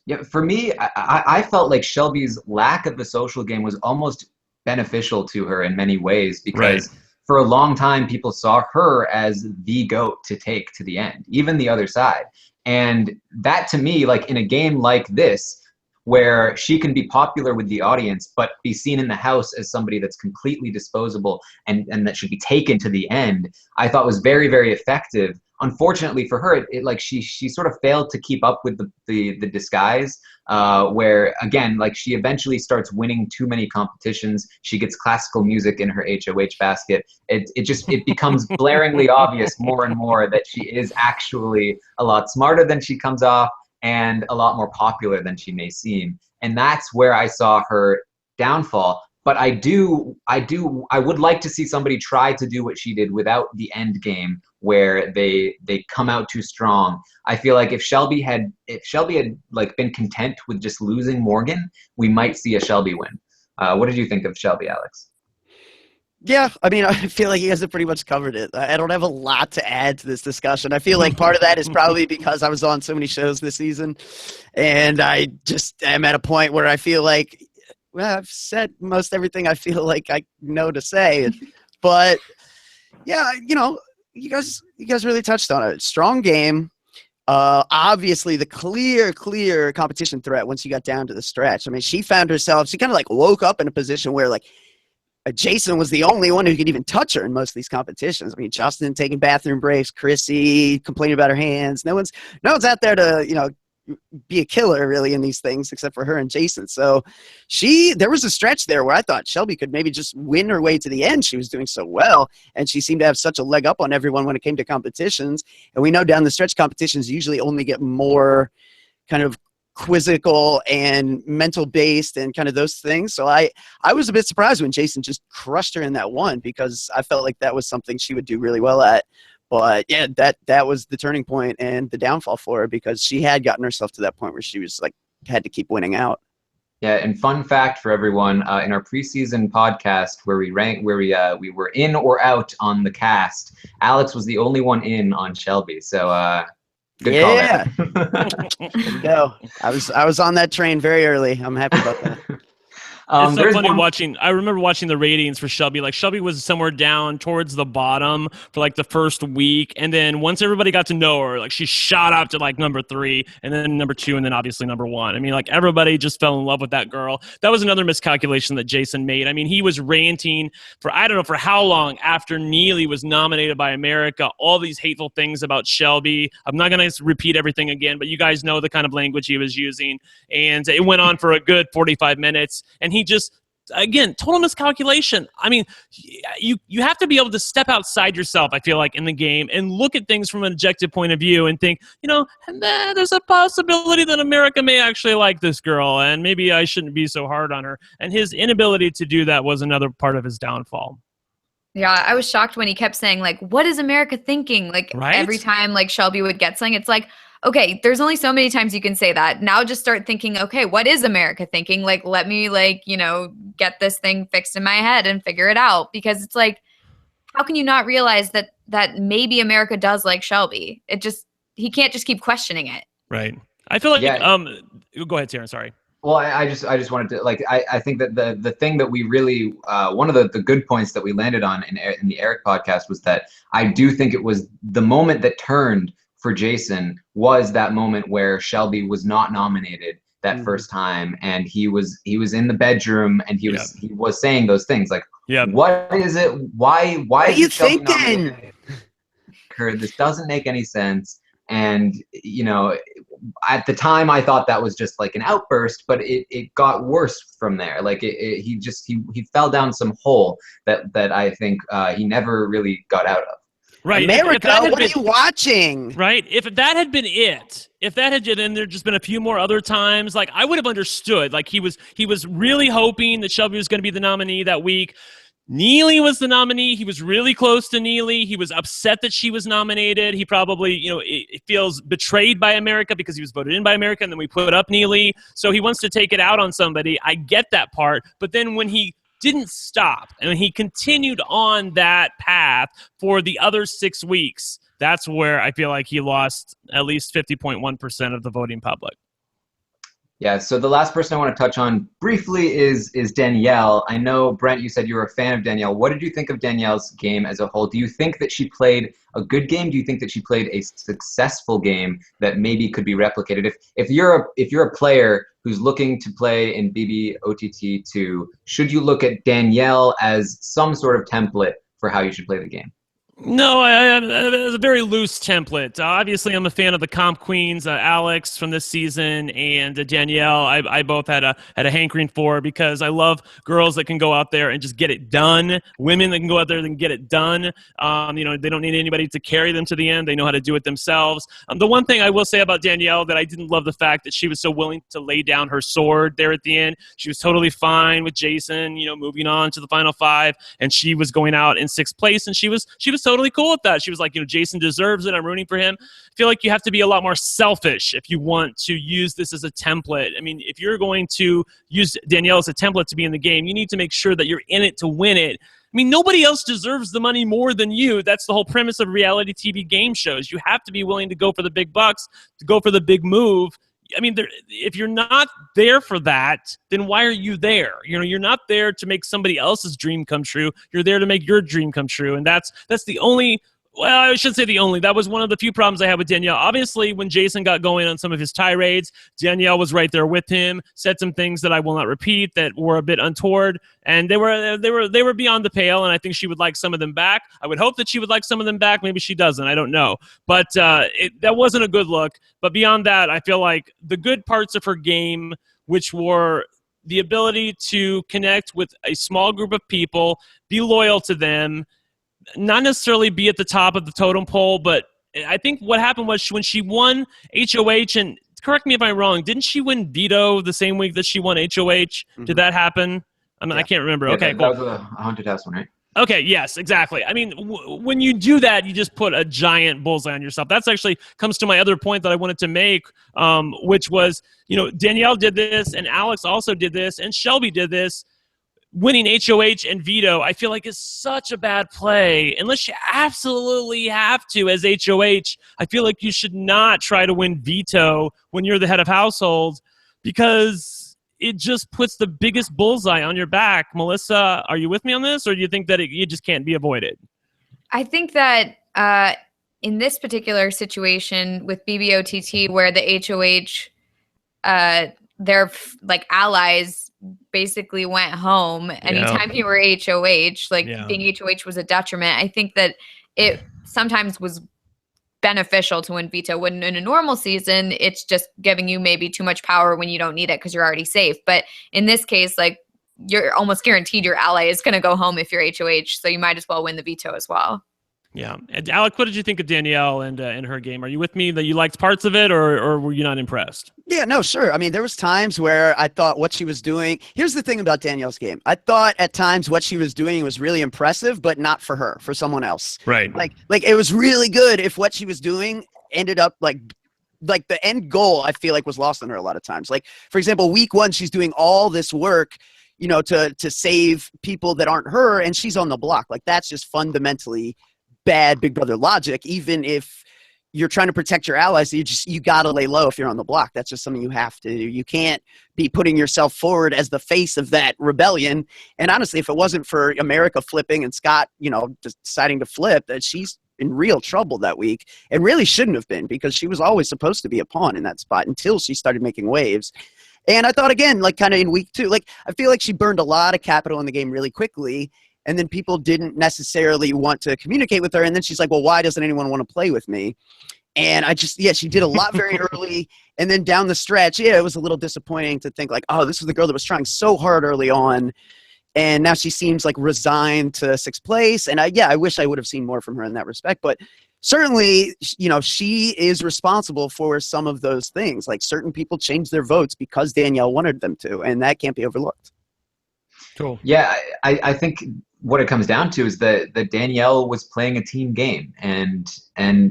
Yeah, for me, I felt like Shelby's lack of the social game was almost beneficial to her in many ways, because for a long time, people saw her as the GOAT to take to the end, even the other side. And that, to me, in a game like this, where she can be popular with the audience, but be seen in the house as somebody that's completely disposable and that should be taken to the end, I thought was very, very effective. Unfortunately for her, she sort of failed to keep up with the disguise, where, again, she eventually starts winning too many competitions. She gets classical music in her HOH basket. It becomes blaringly obvious more and more that she is actually a lot smarter than she comes off, and a lot more popular than she may seem. And that's where I saw her downfall. But I would like to see somebody try to do what she did without the end game, where they come out too strong. I feel like if Shelby had been content with just losing Morgan, we might see a Shelby win. What did you think of Shelby, Alex? Yeah, I mean, I feel like you guys have pretty much covered it. I don't have a lot to add to this discussion. I feel like part of that is probably because I was on so many shows this season, and I just am at a point where I feel like, well, I've said most everything I feel like I know to say. But yeah, you guys really touched on it. Strong game. Obviously the clear competition threat once you got down to the stretch. I mean, she found herself, she kind of like woke up in a position where like Jason was the only one who could even touch her in most of these competitions. I mean, Justin taking bathroom breaks, Chrissy complaining about her hands. No one's out there to, be a killer really in these things except for her and Jason. So there was a stretch there where I thought Shelby could maybe just win her way to the end. She was doing so well, and she seemed to have such a leg up on everyone when it came to competitions. And we know down the stretch competitions usually only get more kind of quizzical and mental based and kind of those things. So I was a bit surprised when Jason just crushed her in that one, because I felt like that was something she would do really well at. But yeah, that was the turning point and the downfall for her, because she had gotten herself to that point where she was like had to keep winning out. Yeah, and fun fact for everyone, in our preseason podcast where we were in or out on the cast, Alex was the only one in on Shelby. So good call there. There you go. I was on that train very early. I'm happy about that. It's so funny watching. I remember watching the ratings for Shelby. Like, Shelby was somewhere down towards the bottom for like the first week, and then once everybody got to know her, like she shot up to like number 3, and then number 2, and then obviously number 1. I mean, like everybody just fell in love with that girl. That was another miscalculation that Jason made. I mean, he was ranting for I don't know for how long after Neely was nominated by America, all these hateful things about Shelby. I'm not going to repeat everything again, but you guys know the kind of language he was using, and it went on for a good 45 minutes, and he just, again, total miscalculation. I mean, you have to be able to step outside yourself, I feel like, in the game and look at things from an objective point of view and think, there's a possibility that America may actually like this girl, and maybe I shouldn't be so hard on her. And his inability to do that was another part of his downfall. Yeah, I was shocked when he kept saying, like, what is America thinking? Like, right? Every time, like, Shelby would get something, it's like, okay, there's only so many times you can say that. Now just start thinking, okay, what is America thinking? Like, let me, get this thing fixed in my head and figure it out. Because it's like, how can you not realize that maybe America does like Shelby? He can't just keep questioning it. Right. I feel like, yeah. Go ahead, Taran, sorry. Well, I just wanted to, I think that the thing that we really, one of the good points that we landed on in the Eric podcast was that I do think it was the moment that turned for Jason was that moment where Shelby was not nominated that first time, and he was in the bedroom, and he was saying those things like, what is it? Why are is you Shelby thinking? This doesn't make any sense. And at the time I thought that was just like an outburst, but it got worse from there. Like he fell down some hole that I think he never really got out of. Right. America, what are you watching? Right. If that had been it, and there'd just been a few more other times, like I would have understood. Like he was really hoping that Shelby was going to be the nominee that week. Neely was the nominee. He was really close to Neely. He was upset that she was nominated. He probably, feels betrayed by America because he was voted in by America, and then we put up Neely. So he wants to take it out on somebody. I get that part. But then when he didn't stop and he continued on that path for the other 6 weeks, that's where I feel like he lost at least 50.1% of the voting public. Yeah, so the last person I want to touch on briefly is Danielle. I know, Brent, you said you were a fan of Danielle. What did you think of Danielle's game as a whole? Do you think that she played a good game? Do you think that she played a successful game that maybe could be replicated? If you're a player who's looking to play in BB OTT 2, should you look at Danielle as some sort of template for how you should play the game? No, it's a very loose template. Obviously, I'm a fan of the comp queens, Alex from this season, and Danielle. I both had a hankering for, because I love girls that can go out there and just get it done. Women that can go out there and get it done. They don't need anybody to carry them to the end. They know how to do it themselves. The one thing I will say about Danielle that I didn't love the fact that she was so willing to lay down her sword there at the end. She was totally fine with Jason, moving on to the final 5, and she was going out in 6th place, and she was totally cool with that. She was like, Jason deserves it. I'm rooting for him. I feel like you have to be a lot more selfish if you want to use this as a template. I mean, if you're going to use Danielle as a template to be in the game, you need to make sure that you're in it to win it. I mean, nobody else deserves the money more than you. That's the whole premise of reality TV game shows. You have to be willing to go for the big bucks, to go for the big move. I mean, if you're not there for that, then why are you there? You know, you're not there to make somebody else's dream come true. You're there to make your dream come true. And that's the only, well, I should say the only, that was one of the few problems I had with Danielle. Obviously, when Jason got going on some of his tirades, Danielle was right there with him, said some things that I will not repeat that were a bit untoward, and they were beyond the pale, and I think she would like some of them back. I would hope that she would like some of them back. Maybe she doesn't. I don't know. But that wasn't a good look. But beyond that, I feel like the good parts of her game, which were the ability to connect with a small group of people, be loyal to them, not necessarily be at the top of the totem pole, but I think what happened was when she won HOH, and correct me if I'm wrong, didn't she win veto the same week that she won HOH? Mm-hmm. Did that happen? I can't remember. Yeah, okay, that cool. was a haunted house one, right? Okay, yes, exactly. I mean, when you do that, you just put a giant bullseye on yourself. That's actually comes to my other point that I wanted to make, which was, you know, Danielle did this, and Alex also did this, and Shelby did this. Winning HOH and veto, I feel like is such a bad play. Unless you absolutely have to as HOH, I feel like you should not try to win veto when you're the head of household, because it just puts the biggest bullseye on your back. Melissa, are you with me on this, or do you think that it just can't be avoided? I think that in this particular situation with BBOTT, where the HOH, their like allies basically went home anytime you were HOH, being HOH was a detriment. I think that it sometimes was beneficial to win veto. When in a normal season, it's just giving you maybe too much power when you don't need it because you're already safe. But in this case, like, you're almost guaranteed your ally is going to go home if you're HOH, so you might as well win the veto as well. Yeah. And Alec, what did you think of Danielle and her game? Are you with me that you liked parts of it, or were you not impressed? Yeah, no, sure. I mean, there was times where I thought what she was doing. Here's the thing about Danielle's game. I thought at times what she was doing was really impressive, but not for her, for someone else. Right. Like it was really good if what she was doing ended up like the end goal, I feel like, was lost on her a lot of times. Like, for example, week one, she's doing all this work, you know, to save people that aren't her, and she's on the block. Like, that's just fundamentally bad Big Brother logic. Even if you're trying to protect your allies, you got to lay low if you're on the block. That's just something you have to do. You can't be putting yourself forward as the face of that rebellion. And honestly, if it wasn't for America flipping and Scott, you know, deciding to flip, that she's in real trouble that week, and really shouldn't have been, because she was always supposed to be a pawn in that spot until she started making waves. And I thought, again, like kind of in week two, like I feel like she burned a lot of capital in the game really quickly. And then people didn't necessarily want to communicate with her. And then she's like, well, why doesn't anyone want to play with me? And I just, she did a lot very early. And then down the stretch, it was a little disappointing to think like, oh, this was the girl that was trying so hard early on. And now she seems like resigned to sixth place. And I wish I would have seen more from her in that respect. But certainly, you know, she is responsible for some of those things. Like, certain people changed their votes because Danielle wanted them to. And that can't be overlooked. Cool. Yeah, I think what it comes down to is that Danielle was playing a team game, and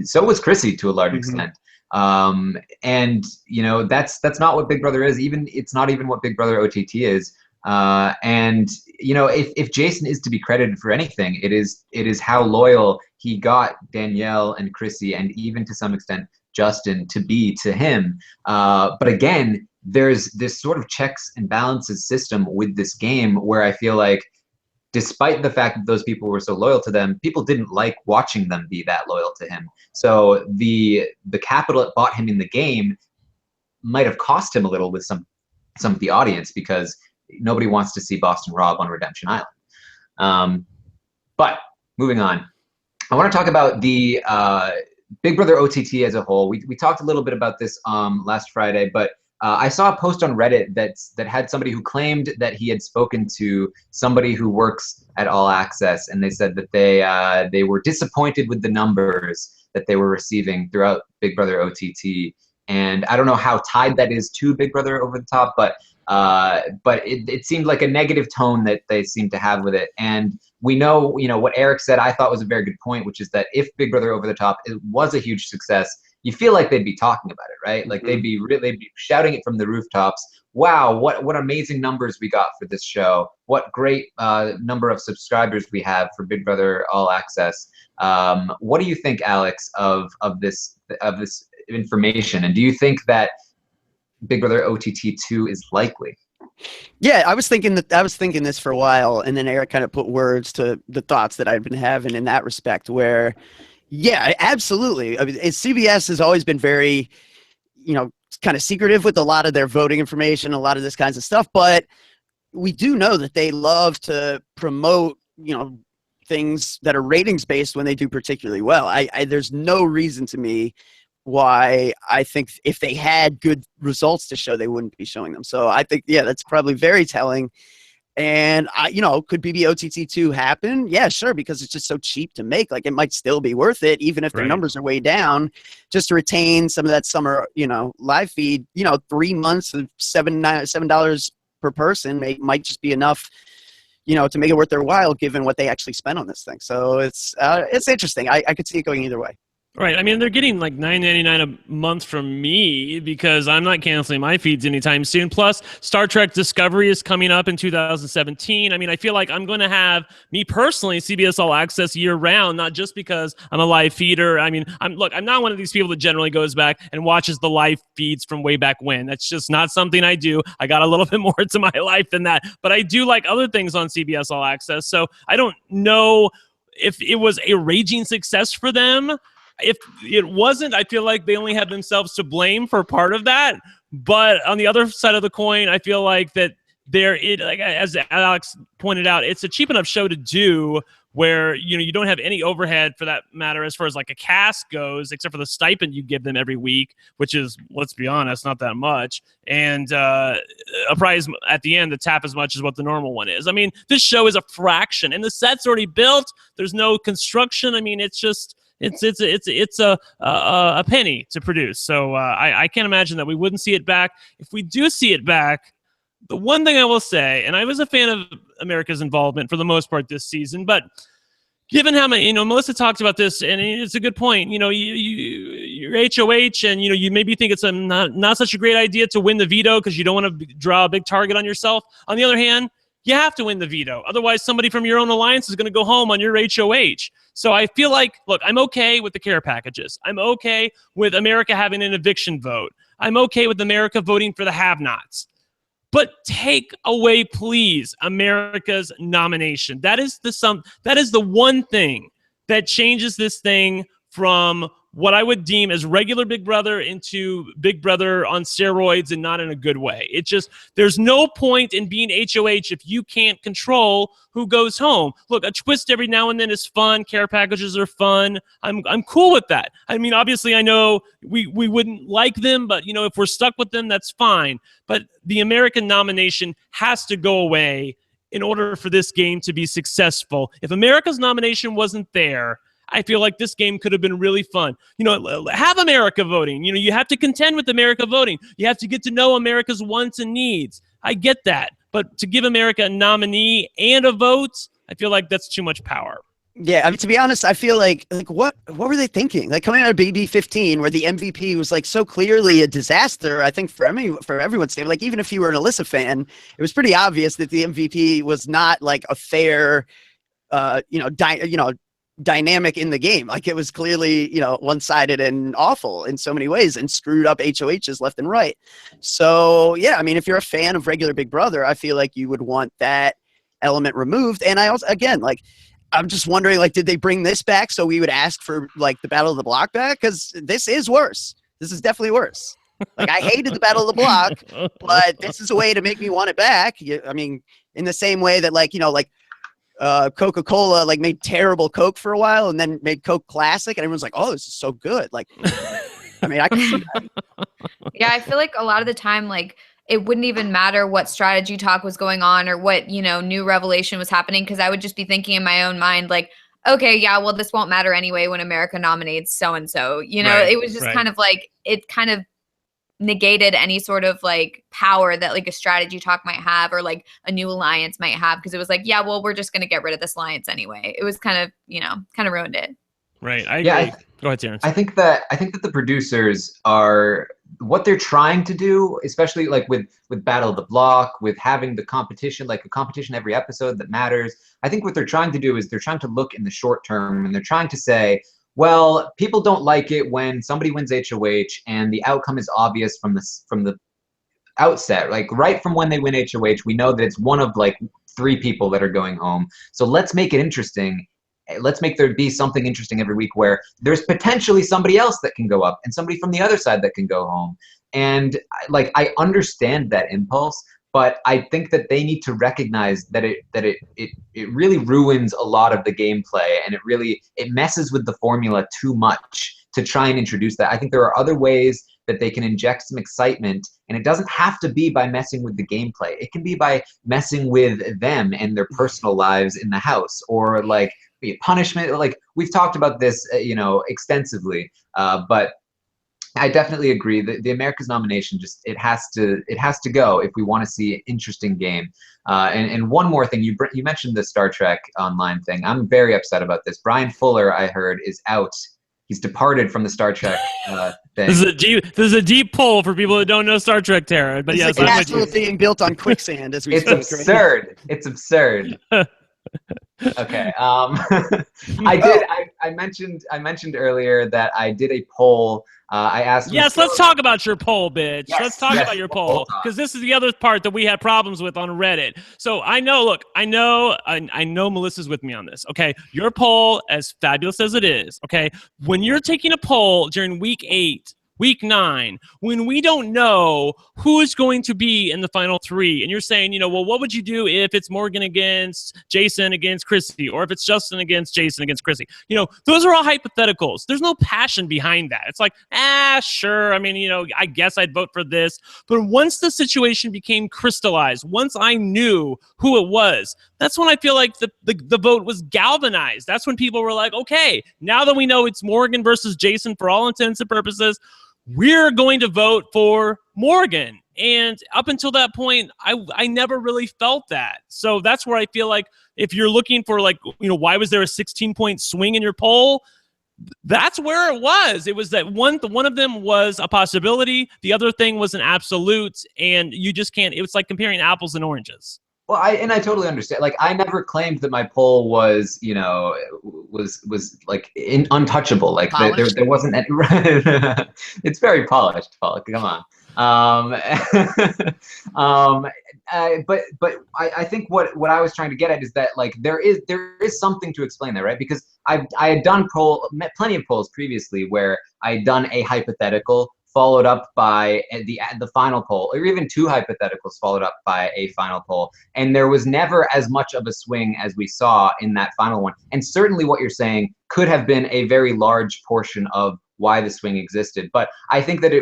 so was Chrissy to a large extent. And you know, that's not what Big Brother is. It's not even what Big Brother OTT is. And you know, if Jason is to be credited for anything, it is how loyal he got Danielle and Chrissy, and even to some extent Justin, to be to him. But again, there's this sort of checks and balances system with this game where I feel like, despite the fact that those people were so loyal to them, people didn't like watching them be that loyal to him. So the capital it bought him in the game might have cost him a little with some of the audience, because nobody wants to see Boston Rob on Redemption Island. But moving on, I want to talk about the Big Brother OTT as a whole. We talked a little bit about this last Friday, but I saw a post on Reddit that had somebody who claimed that he had spoken to somebody who works at All Access, and they said that they were disappointed with the numbers that they were receiving throughout Big Brother OTT. And I don't know how tied that is to Big Brother Over the Top, but it seemed like a negative tone that they seemed to have with it. And we know, you know, what Eric said, I thought was a very good point, which is that if Big Brother Over the Top was a huge success, you feel like they'd be talking about it, right? Like they'd be shouting it from the rooftops. Wow, what amazing numbers we got for this show. What great number of subscribers we have for Big Brother All Access. What do you think, Alex, of this information? And do you think that Big Brother OTT 2 is likely. Yeah, I was thinking this for a while, and then Eric kind of put words to the thoughts that I've been having in that respect. Where, yeah, absolutely. I mean, CBS has always been very, kind of secretive with a lot of their voting information, a lot of this kinds of stuff. But we do know that they love to promote, things that are ratings based when they do particularly well. There's no reason to me why I think if they had good results to show, they wouldn't be showing them. So I think, yeah, that's probably very telling. And could BB OTT 2 happen? Yeah, sure, because it's just so cheap to make. Like, it might still be worth it, even if their numbers are way down, just to retain some of that summer, live feed. 3 months of $7 per person might just be enough, to make it worth their while, given what they actually spent on this thing. So it's interesting. I could see it going either way. Right. I mean, they're getting like $9.99 a month from me because I'm not canceling my feeds anytime soon. Plus, Star Trek Discovery is coming up in 2017. I mean, I feel like I'm going to have, me personally, CBS All Access year round, not just because I'm a live feeder. I mean, I'm not one of these people that generally goes back and watches the live feeds from way back when. That's just not something I do. I got a little bit more to my life than that. But I do like other things on CBS All Access. So I don't know if it was a raging success for them. If it wasn't, I feel like they only have themselves to blame for part of that. But on the other side of the coin, I feel like that as Alex pointed out, it's a cheap enough show to do where you don't have any overhead for that matter as far as like a cast goes, except for the stipend you give them every week, which is, let's be honest, not that much, and a prize at the end that's half as much as what the normal one is. I mean, this show is a fraction, and the set's already built. There's no construction. I mean, it's just. It's a penny to produce. So I can't imagine that we wouldn't see it back. If we do see it back, the one thing I will say, and I was a fan of America's involvement for the most part this season, but given how many, Melissa talked about this, and it's a good point. You're HOH, and you maybe think it's not such a great idea to win the veto because you don't want to draw a big target on yourself. On the other hand, you have to win the veto. Otherwise, somebody from your own alliance is going to go home on your HOH. So I feel like, look, I'm okay with the care packages. I'm okay with America having an eviction vote. I'm okay with America voting for the have-nots. But take away, please, America's nomination. That is the one thing that changes this thing from what I would deem as regular Big Brother into Big Brother on steroids, and not in a good way. It just, there's no point in being HOH if you can't control who goes home. Look, a twist every now and then is fun. Care packages are fun. I'm cool with that. I mean, obviously, I know we wouldn't like them, but if we're stuck with them, that's fine. But the American nomination has to go away in order for this game to be successful. If America's nomination wasn't there, I feel like this game could have been really fun. Have America voting. You have to contend with America voting. You have to get to know America's wants and needs. I get that. But to give America a nominee and a vote, I feel like that's too much power. Yeah, I mean, to be honest, I feel like what were they thinking? Like, coming out of BB15, where the MVP was like so clearly a disaster. I think for everyone's sake, like, even if you were an Alyssa fan, it was pretty obvious that the MVP was not like a fair, dynamic in the game. Like, it was clearly, one-sided and awful in so many ways, and screwed up HOHs left and right. So yeah, I mean, if you're a fan of regular Big Brother, I feel like you would want that element removed. And I also, again, like, I'm just wondering, like, did they bring this back so we would ask for like the Battle of the Block back? Because this is worse. This is definitely worse. Like, I hated the Battle of the Block, but this is a way to make me want it back. I mean, in the same way that, like, Coca-Cola like made terrible Coke for a while and then made Coke Classic, and everyone's like, oh, this is so good. Like, I mean, I can see that. Yeah, I feel like a lot of the time, like, it wouldn't even matter what strategy talk was going on or what, new revelation was happening, because I would just be thinking in my own mind, like, okay, yeah, well, this won't matter anyway when America nominates so-and-so. It was just kind of like, it kind of negated any sort of like power that like a strategy talk might have, or like a new alliance might have, because it was like, yeah, well, we're just going to get rid of this alliance anyway. It was kind of ruined it. Right. I agree. Go ahead, Terrence. I think that the producers are, what they're trying to do, especially like with Battle of the Block, with having the competition, like a competition every episode that matters. I think what they're trying to do is they're trying to look in the short term, and they're trying to say, well, people don't like it when somebody wins HOH and the outcome is obvious from the outset, like right from when they win HOH, we know that it's one of like 3 people that are going home. So let's make it interesting. Let's make there be something interesting every week where there's potentially somebody else that can go up and somebody from the other side that can go home. And like, I understand that impulse, but I think that they need to recognize that it really ruins a lot of the gameplay, and it messes with the formula too much to try and introduce that. I think there are other ways that they can inject some excitement, and it doesn't have to be by messing with the gameplay. It can be by messing with them and their personal lives in the house, or like punishment. Like, we've talked about this, extensively, but I definitely agree that the America's nomination it has to go if we want to see an interesting game. And one more thing, you mentioned the Star Trek Online thing. I'm very upset about this. Brian Fuller, I heard, is out. He's departed from the Star Trek thing. This is a deep pull for people that don't know Star Trek, Taran. But yes, I'm with you. Being built on quicksand as we speak. It's absurd. Right? It's absurd. Okay. I mentioned earlier that I did a poll. I asked. Yes, let's talk about your poll, bitch. Yes, let's talk about your poll, because this is the other part that we had problems with on Reddit. So I know Melissa's with me on this. Okay, your poll, as fabulous as it is, okay, when you're taking a poll during week 8. Week 9, when we don't know who is going to be in the final 3, and you're saying, well, what would you do if it's Morgan against Jason against Chrissy, or if it's Justin against Jason against Chrissy? Those are all hypotheticals. There's no passion behind that. It's like, sure. I mean, I guess I'd vote for this. But once the situation became crystallized, once I knew who it was, that's when I feel like the vote was galvanized. That's when people were like, okay, now that we know it's Morgan versus Jason for all intents and purposes, we're going to vote for Morgan. And up until that point, I never really felt that. So that's where I feel like if you're looking for why was there a 16-point swing in your poll? That's where it was. It was that one of them was a possibility. The other thing was an absolute. And you just can't, it was like comparing apples and oranges. Well, I totally understand. Like, I never claimed that my poll was, was like untouchable. Like, there wasn't any. It's very polished, Paul. Come on. But I think what I was trying to get at is that, like, there is something to explain there, right? Because I had done plenty of polls previously where I had done a hypothetical followed up by the final poll, or even 2 hypotheticals followed up by a final poll. And there was never as much of a swing as we saw in that final one. And certainly what you're saying could have been a very large portion of why the swing existed. But I think that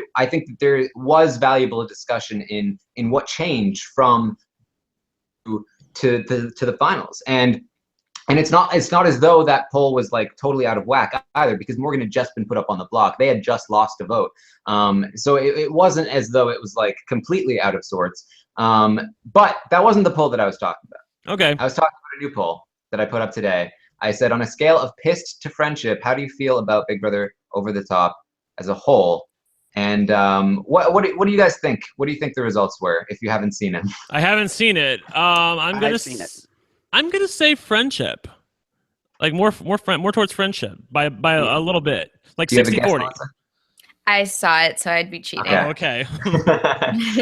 there was valuable discussion in what changed from to the finals. And it's not as though that poll was like totally out of whack either, because Morgan had just been put up on the block. They had just lost a vote. So it wasn't as though it was like completely out of sorts. But that wasn't the poll that I was talking about. Okay. I was talking about a new poll that I put up today. I said, on a scale of pissed to friendship, how do you feel about Big Brother Over the Top as a whole? And what do you guys think? What do you think the results were, if you haven't seen it? I haven't seen it. I've seen it. I'm gonna say friendship, like more towards friendship by a little bit, like 60-40. I saw it, so I'd be cheating. Okay.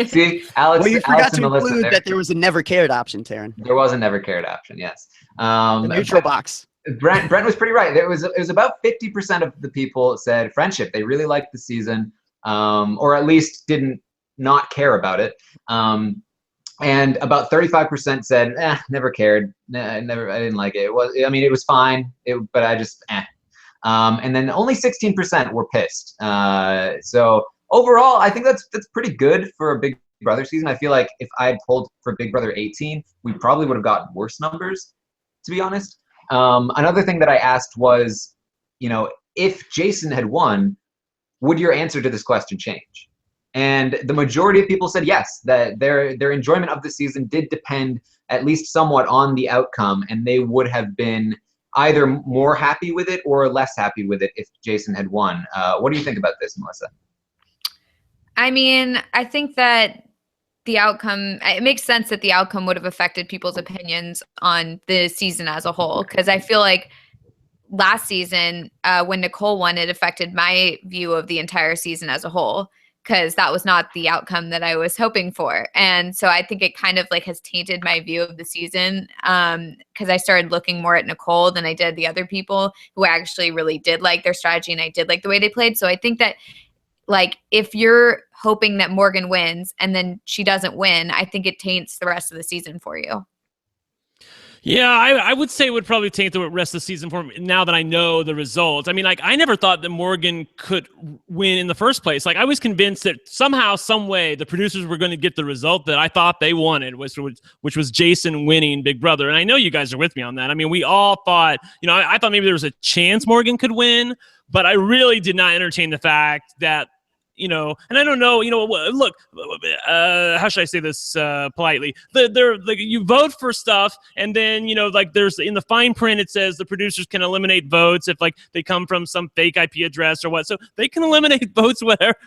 See, Alex. Well, you forgot to Melissa, include that there was a never cared option, Taran. There was a never cared option. Yes. The neutral box. Brent was pretty right. It was about 50% of the people said friendship. They really liked the season, or at least didn't not care about it. And about 35% said, never cared. I didn't like it. It was fine. But I just, and then only 16% were pissed. So overall, I think that's pretty good for a Big Brother season. I feel like if I had polled for Big Brother 18, we probably would have gotten worse numbers, to be honest. Another thing that I asked was, if Jason had won, would your answer to this question change? And the majority of people said yes, that their enjoyment of the season did depend at least somewhat on the outcome, and they would have been either more happy with it or less happy with it if Jason had won. What do you think about this, Melissa? I mean, I think that the outcome, it makes sense that the outcome would have affected people's opinions on the season as a whole, because I feel like last season, when Nicole won, it affected my view of the entire season as a whole. because that was not the outcome that I was hoping for. And so I think it kind of like has tainted my view of the season, because I started looking more at Nicole than I did the other people who actually really did like their strategy and I did like the way they played. So I think that like if you're hoping that Morgan wins and then she doesn't win, I think it taints the rest of the season for you. Yeah, I would say it would probably taint the rest of the season for me now that I know the results. I mean, like, I never thought that Morgan could win in the first place. Like, I was convinced that somehow, some way, the producers were going to get the result that I thought they wanted, which was Jason winning Big Brother. And I know you guys are with me on that. I mean, we all thought, you know, I thought maybe there was a chance Morgan could win, but I really did not entertain the fact that, you know, and I don't know, you know, look, how should I say this politely? Like, you vote for stuff, and then, you know, like there's in the fine print, it says the producers can eliminate votes if like they come from some fake IP address or what. So they can eliminate votes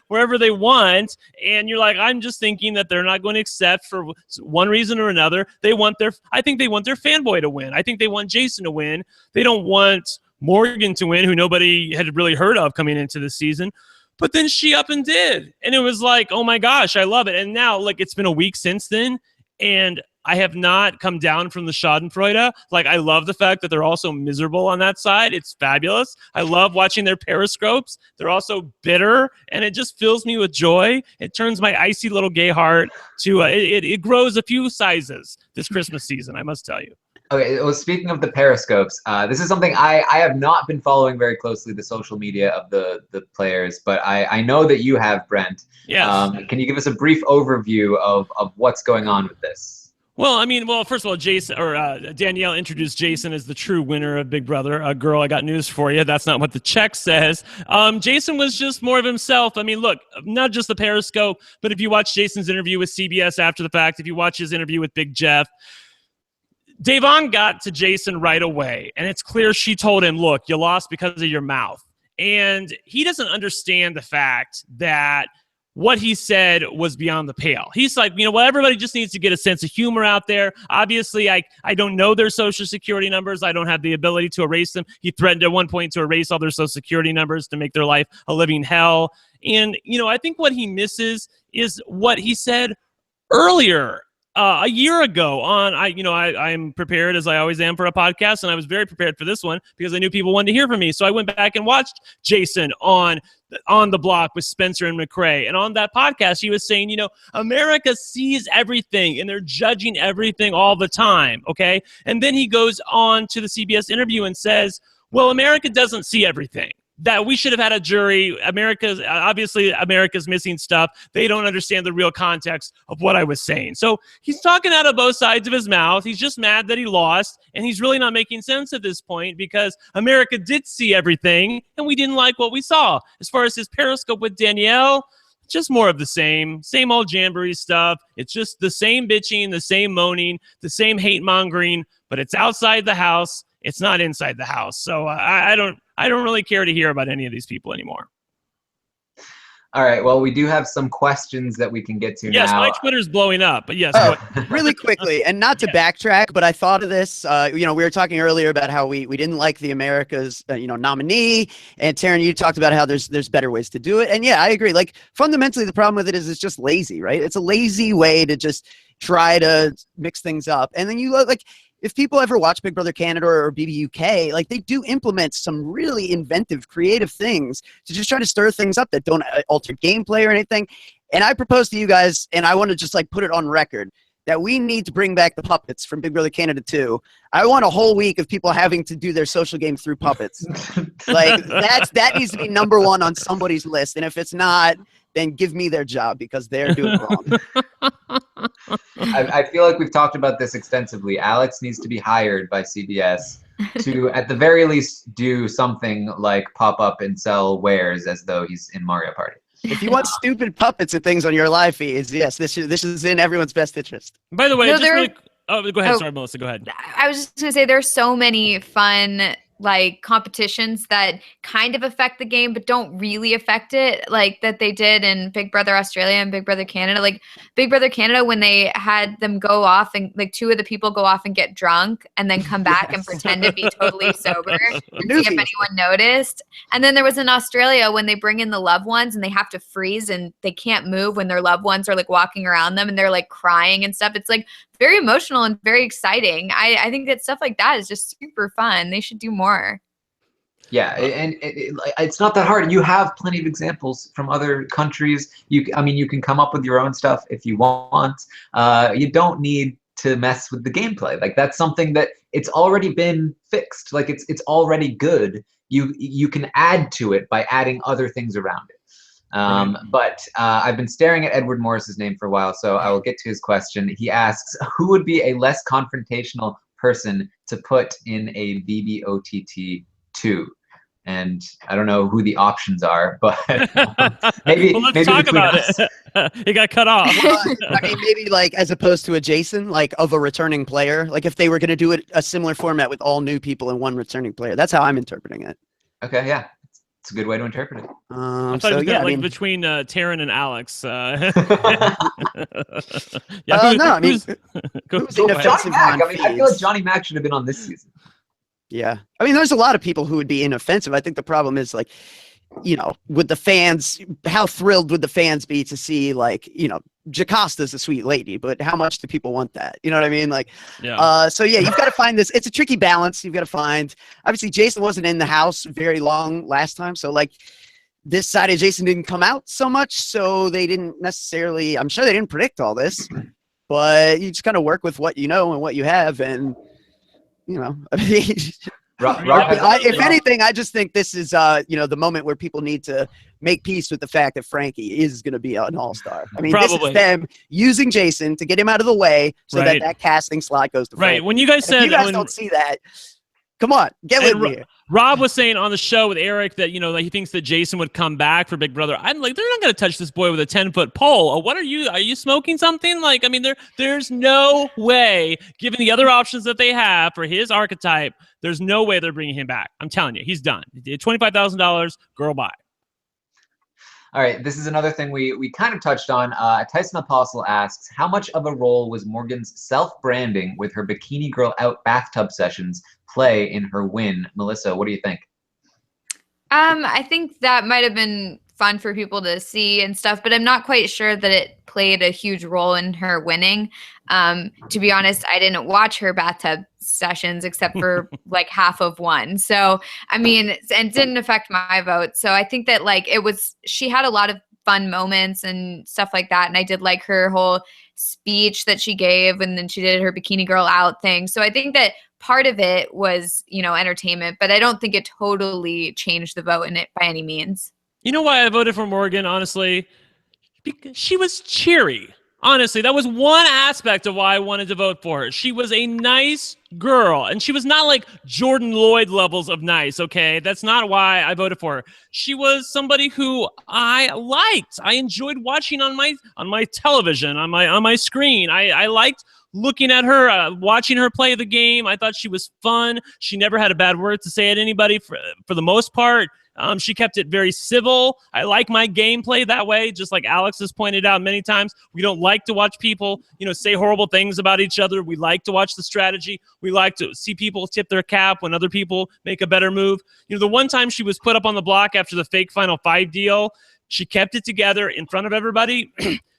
wherever they want. And you're like, I'm just thinking that they're not going to accept for one reason or another. I think they want their fanboy to win. I think they want Jason to win. They don't want Morgan to win, who nobody had really heard of coming into the season. But then she up and did. And it was like, oh my gosh, I love it. And now, like, it's been a week since then, and I have not come down from the schadenfreude. Like, I love the fact that they're also miserable on that side. It's fabulous. I love watching their periscopes. They're also bitter, and it just fills me with joy. It turns my icy little gay heart to, it grows a few sizes this Christmas season, I must tell you. Okay, well, speaking of the periscopes, this is something I have not been following very closely, the social media of the players, but I know that you have, Brent. Yes. Can you give us a brief overview of what's going on with this? Well, I mean, first of all, Danielle introduced Jason as the true winner of Big Brother. Girl, I got news for you. That's not what the check says. Jason was just more of himself. I mean, look, not just the Periscope, but if you watch Jason's interview with CBS after the fact, if you watch his interview with Big Jeff, Davon got to Jason right away, and it's clear she told him, look, you lost because of your mouth. And he doesn't understand the fact that what he said was beyond the pale. He's like, you know what, everybody just needs to get a sense of humor out there. Obviously, I don't know their social security numbers. I don't have the ability to erase them. He threatened at one point to erase all their social security numbers to make their life a living hell. And, you know, I think what he misses is what he said earlier. A year ago I'm prepared as I always am for a podcast, and I was very prepared for this one because I knew people wanted to hear from me. So I went back and watched Jason on the block with Spencer and McCrae. And on that podcast, he was saying, you know, America sees everything and they're judging everything all the time. Okay. And then he goes on to the CBS interview and says, well, America doesn't see everything. That we should have had a jury. America's missing stuff. They don't understand the real context of what I was saying. So he's talking out of both sides of his mouth. He's just mad that he lost, and he's really not making sense at this point because America did see everything, and we didn't like what we saw. As far as his Periscope with Danielle, just more of the same old jamboree stuff. It's just the same bitching, the same moaning, the same hate mongering, but it's outside the house. It's not inside the house. So I don't really care to hear about any of these people anymore. All right. Well, we do have some questions that we can get to now. Yes, my Twitter's blowing up, but yes. Really quickly, and not to backtrack, but I thought of this. You know, we were talking earlier about how we didn't like the America's nominee, and Taran, you talked about how there's better ways to do it, and yeah, I agree. Like fundamentally, the problem with it is it's just lazy, right? It's a lazy way to just try to mix things up, and then you look like. If people ever watch Big Brother Canada or BBUK, like they do implement some really inventive, creative things to just try to stir things up that don't alter gameplay or anything. And I propose to you guys, and I want to just like put it on record, that we need to bring back the puppets from Big Brother Canada 2. I want a whole week of people having to do their social game through puppets. Like that needs to be #1 on somebody's list. And if it's not, then give me their job because they're doing it wrong. I feel like we've talked about this extensively. Alex needs to be hired by CBS to, at the very least, do something like pop up and sell wares as though he's in Mario Party. If you want stupid puppets and things on your live feeds, yes, this is in everyone's best interest. By the way, go ahead. Sorry, Melissa, go ahead. I was just going to say there's so many fun like competitions that kind of affect the game but don't really affect it, like that they did in Big Brother Australia and Big Brother Canada. Like Big Brother Canada, when they had them go off and like two of the people go off and get drunk and then come back and pretend to be totally sober and see if anyone noticed. And then there was in Australia when they bring in the loved ones and they have to freeze and they can't move when their loved ones are like walking around them and they're like crying and stuff. It's like very emotional and very exciting. I think that stuff like that is just super fun. They should do more. Yeah, and it's not that hard. You have plenty of examples from other countries. I mean, you can come up with your own stuff if you want. You don't need to mess with the gameplay. Like that's something that it's already been fixed. Like it's already good. You can add to it by adding other things around it. But I've been staring at Edward Morris's name for a while, so I will get to his question. He asks, who would be a less confrontational person to put in a BBOTT 2? And I don't know who the options are, but maybe well, let's maybe talk about us. it. It got cut off. I mean, maybe like as opposed to a Jason, like of a returning player, like if they were going to do it a similar format with all new people and one returning player. That's how I'm interpreting it. Okay, yeah. It's a good way to interpret it. I thought it was yeah, like between Taran and Alex. No, I mean, who's inoffensive on I mean, I feel like Johnny Mac should have been on this season. Yeah. I mean, there's a lot of people who would be inoffensive. I think the problem is like, you know, with the fans, how thrilled would the fans be to see like, you know, Jacosta's a sweet lady, but how much do people want that? You know what I mean? Like, so yeah, you've got to find this. It's a tricky balance. You've got to find, obviously Jason wasn't in the house very long last time. So like this side of Jason didn't come out so much. So they didn't necessarily, I'm sure they didn't predict all this, but you just kind of work with what you know and what you have. And, you know, I mean, if anything, I just think this is, you know, the moment where people need to make peace with the fact that Frankie is going to be an all-star. I mean, this is them using Jason to get him out of the way so that casting slot goes to Frankie. Right. When you guys said, if you guys don't see that, come on, get with me. Rob was saying on the show with Eric that, you know, that he thinks that Jason would come back for Big Brother. I'm like, they're not going to touch this boy with a 10-foot pole. What are you smoking something? Like, I mean, there's no way, given the other options that they have for his archetype, there's no way they're bringing him back. I'm telling you, he's done. He did $25,000, girl, bye. All right, this is another thing we kind of touched on. Tyson Apostle asks, how much of a role was Morgan's self-branding with her Bikini Girl Out bathtub sessions play in her win? Melissa, what do you think? I think that might have been fun for people to see and stuff, but I'm not quite sure that it played a huge role in her winning. To be honest, I didn't watch her bathtub sessions except for like half of one. So, I mean, and it didn't affect my vote. So I think that like she had a lot of fun moments and stuff like that. And I did like her whole speech that she gave, and then she did her Bikini Girl Out thing. So I think that part of it was, you know, entertainment, but I don't think it totally changed the vote in it by any means. You know why I voted for Morgan, honestly? Because she was cheery. Honestly, that was one aspect of why I wanted to vote for her. She was a nice girl, and she was not like Jordan Lloyd levels of nice, okay? That's not why I voted for her. She was somebody who I liked. I enjoyed watching on my television, on my screen. I liked looking at her, watching her play the game. I thought she was fun. She never had a bad word to say at anybody for the most part. She kept it very civil. I like my gameplay that way, just like Alex has pointed out many times. We don't like to watch people, you know, say horrible things about each other. We like to watch the strategy. We like to see people tip their cap when other people make a better move. You know, the one time she was put up on the block after the fake Final 5 deal, she kept it together in front of everybody.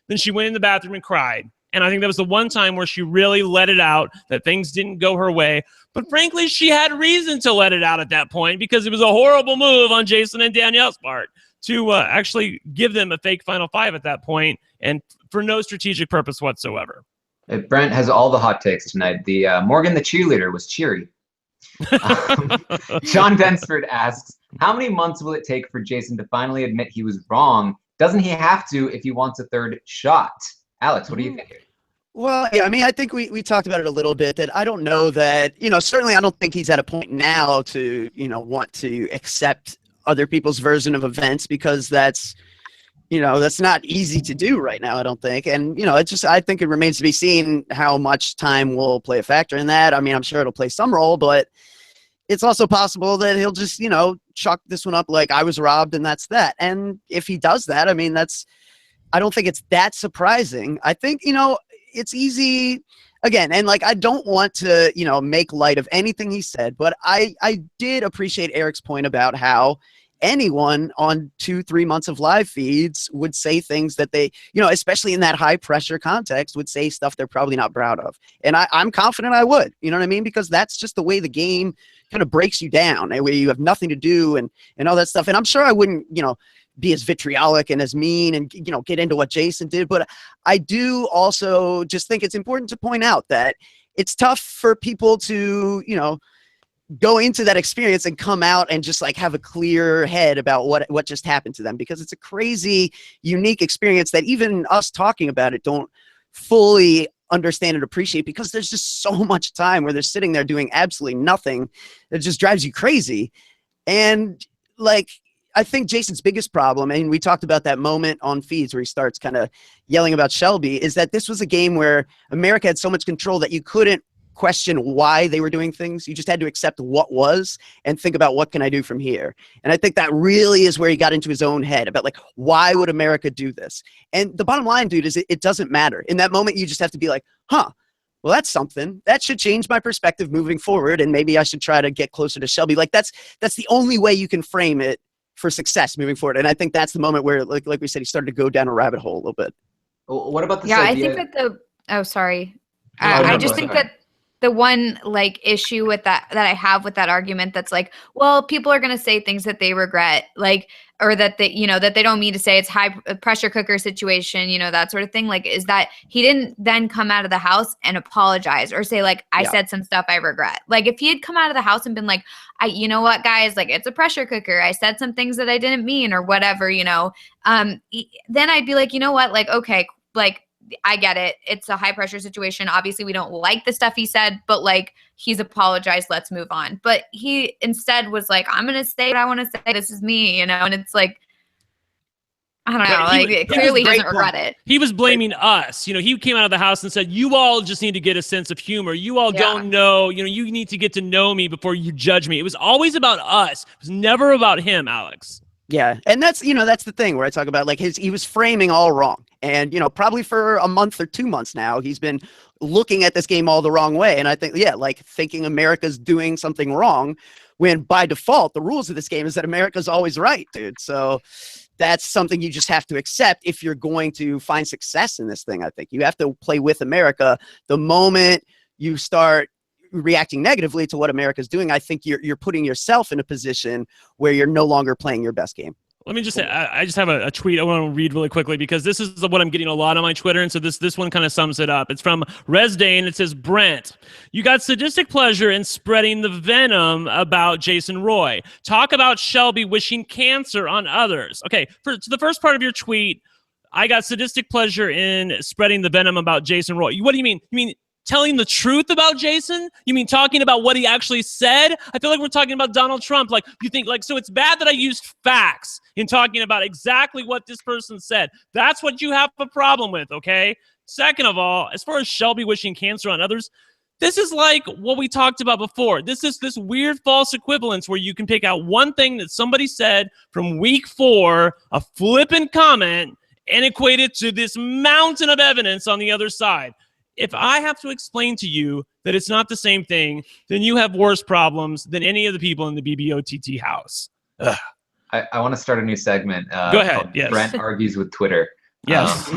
Then she went in the bathroom and cried. And I think that was the one time where she really let it out, that things didn't go her way. But frankly, she had reason to let it out at that point because it was a horrible move on Jason and Danielle's part to actually give them a fake Final 5 at that point, and for no strategic purpose whatsoever. Brent has all the hot takes tonight. The Morgan the cheerleader was cheery. John Densford asks, how many months will it take for Jason to finally admit he was wrong? Doesn't he have to if he wants a third shot? Alex, what do you think here? Well, yeah, I mean, I think we talked about it a little bit, that I don't know that, you know, certainly I don't think he's at a point now to, you know, want to accept other people's version of events, because that's, you know, that's not easy to do right now, I don't think. And, you know, it's just, I think it remains to be seen how much time will play a factor in that. I mean, I'm sure it'll play some role, but it's also possible that he'll just, you know, chalk this one up like I was robbed and that's that. And if he does that, I mean, I don't think it's that surprising. I think, you know, it's easy again. And like, I don't want to, you know, make light of anything he said, but I did appreciate Eric's point about how anyone on 2-3 months of live feeds would say things that they, you know, especially in that high pressure context, would say stuff they're probably not proud of. And I'm confident I would, you know what I mean? Because that's just the way the game kind of breaks you down, and where you have nothing to do and all that stuff. And I'm sure I wouldn't, you know, be as vitriolic and as mean and, you know, get into what Jason did. But I do also just think it's important to point out that it's tough for people to, you know, go into that experience and come out and just like have a clear head about what just happened to them, because it's a crazy, unique experience that even us talking about it don't fully understand and appreciate, because there's just so much time where they're sitting there doing absolutely nothing that just drives you crazy. And like, I think Jason's biggest problem, and we talked about that moment on feeds where he starts kind of yelling about Shelby, is that this was a game where America had so much control that you couldn't question why they were doing things. You just had to accept what was and think about what can I do from here. And I think that really is where he got into his own head about like, why would America do this? And the bottom line, dude, is it doesn't matter. In that moment, you just have to be like, well, that's something that should change my perspective moving forward. And maybe I should try to get closer to Shelby. Like that's the only way you can frame it for success moving forward. And I think that's the moment where, like we said, he started to go down a rabbit hole a little bit. What about this idea? idea? I think that sorry. I just think that the one like issue with that I have with that argument, that's like, well, people are going to say things that they regret, like, or that they, you know, that they don't mean to say, it's high pressure cooker situation, you know, that sort of thing. Like, is that he didn't then come out of the house and apologize or say like, I said some stuff I regret. Like if he had come out of the house and been like, you know what, guys, like it's a pressure cooker, I said some things that I didn't mean or whatever, you know, then I'd be like, you know what, like, okay, like, I get it. It's a high pressure situation. Obviously, we don't like the stuff he said, but like he's apologized. Let's move on. But he instead was like, I'm going to say what I want to say. This is me, you know? And it's like, I don't know. Like clearly he doesn't regret it. He was blaming us. You know, he came out of the house and said, you all just need to get a sense of humor. You all don't know, you know, you need to get to know me before you judge me. It was always about us. It was never about him, Alex. Yeah. And that's, you know, that's the thing where I talk about like he was framing all wrong. And, you know, probably for a month or 2 months now, he's been looking at this game all the wrong way. And I think, like thinking America's doing something wrong when by default, the rules of this game is that America's always right, dude. So that's something you just have to accept if you're going to find success in this thing. I think you have to play with America. The moment you start reacting negatively to what America's doing, I think you're putting yourself in a position where you're no longer playing your best game. Let me just say, I just have a tweet I want to read really quickly, because this is what I'm getting a lot on my Twitter, and so this one kind of sums it up. It's from Resdane. It says, Brent, you got sadistic pleasure in spreading the venom about Jason Roy. Talk about Shelby wishing cancer on others. Okay, for the first part of your tweet, I got sadistic pleasure in spreading the venom about Jason Roy. What do you mean? You mean telling the truth about Jason? You mean talking about what he actually said? I feel like we're talking about Donald Trump. Like, you think, like, so it's bad that I used facts in talking about exactly what this person said. That's what you have a problem with, okay? Second of all, as far as Shelby wishing cancer on others, this is like what we talked about before. This is this weird false equivalence where you can pick out one thing that somebody said from week 4, a flippant comment, and equate it to this mountain of evidence on the other side. If I have to explain to you that it's not the same thing, then you have worse problems than any of the people in the BBOTT house. Ugh. I want to start a new segment. Go ahead. Yes. Brent argues with Twitter. Yes.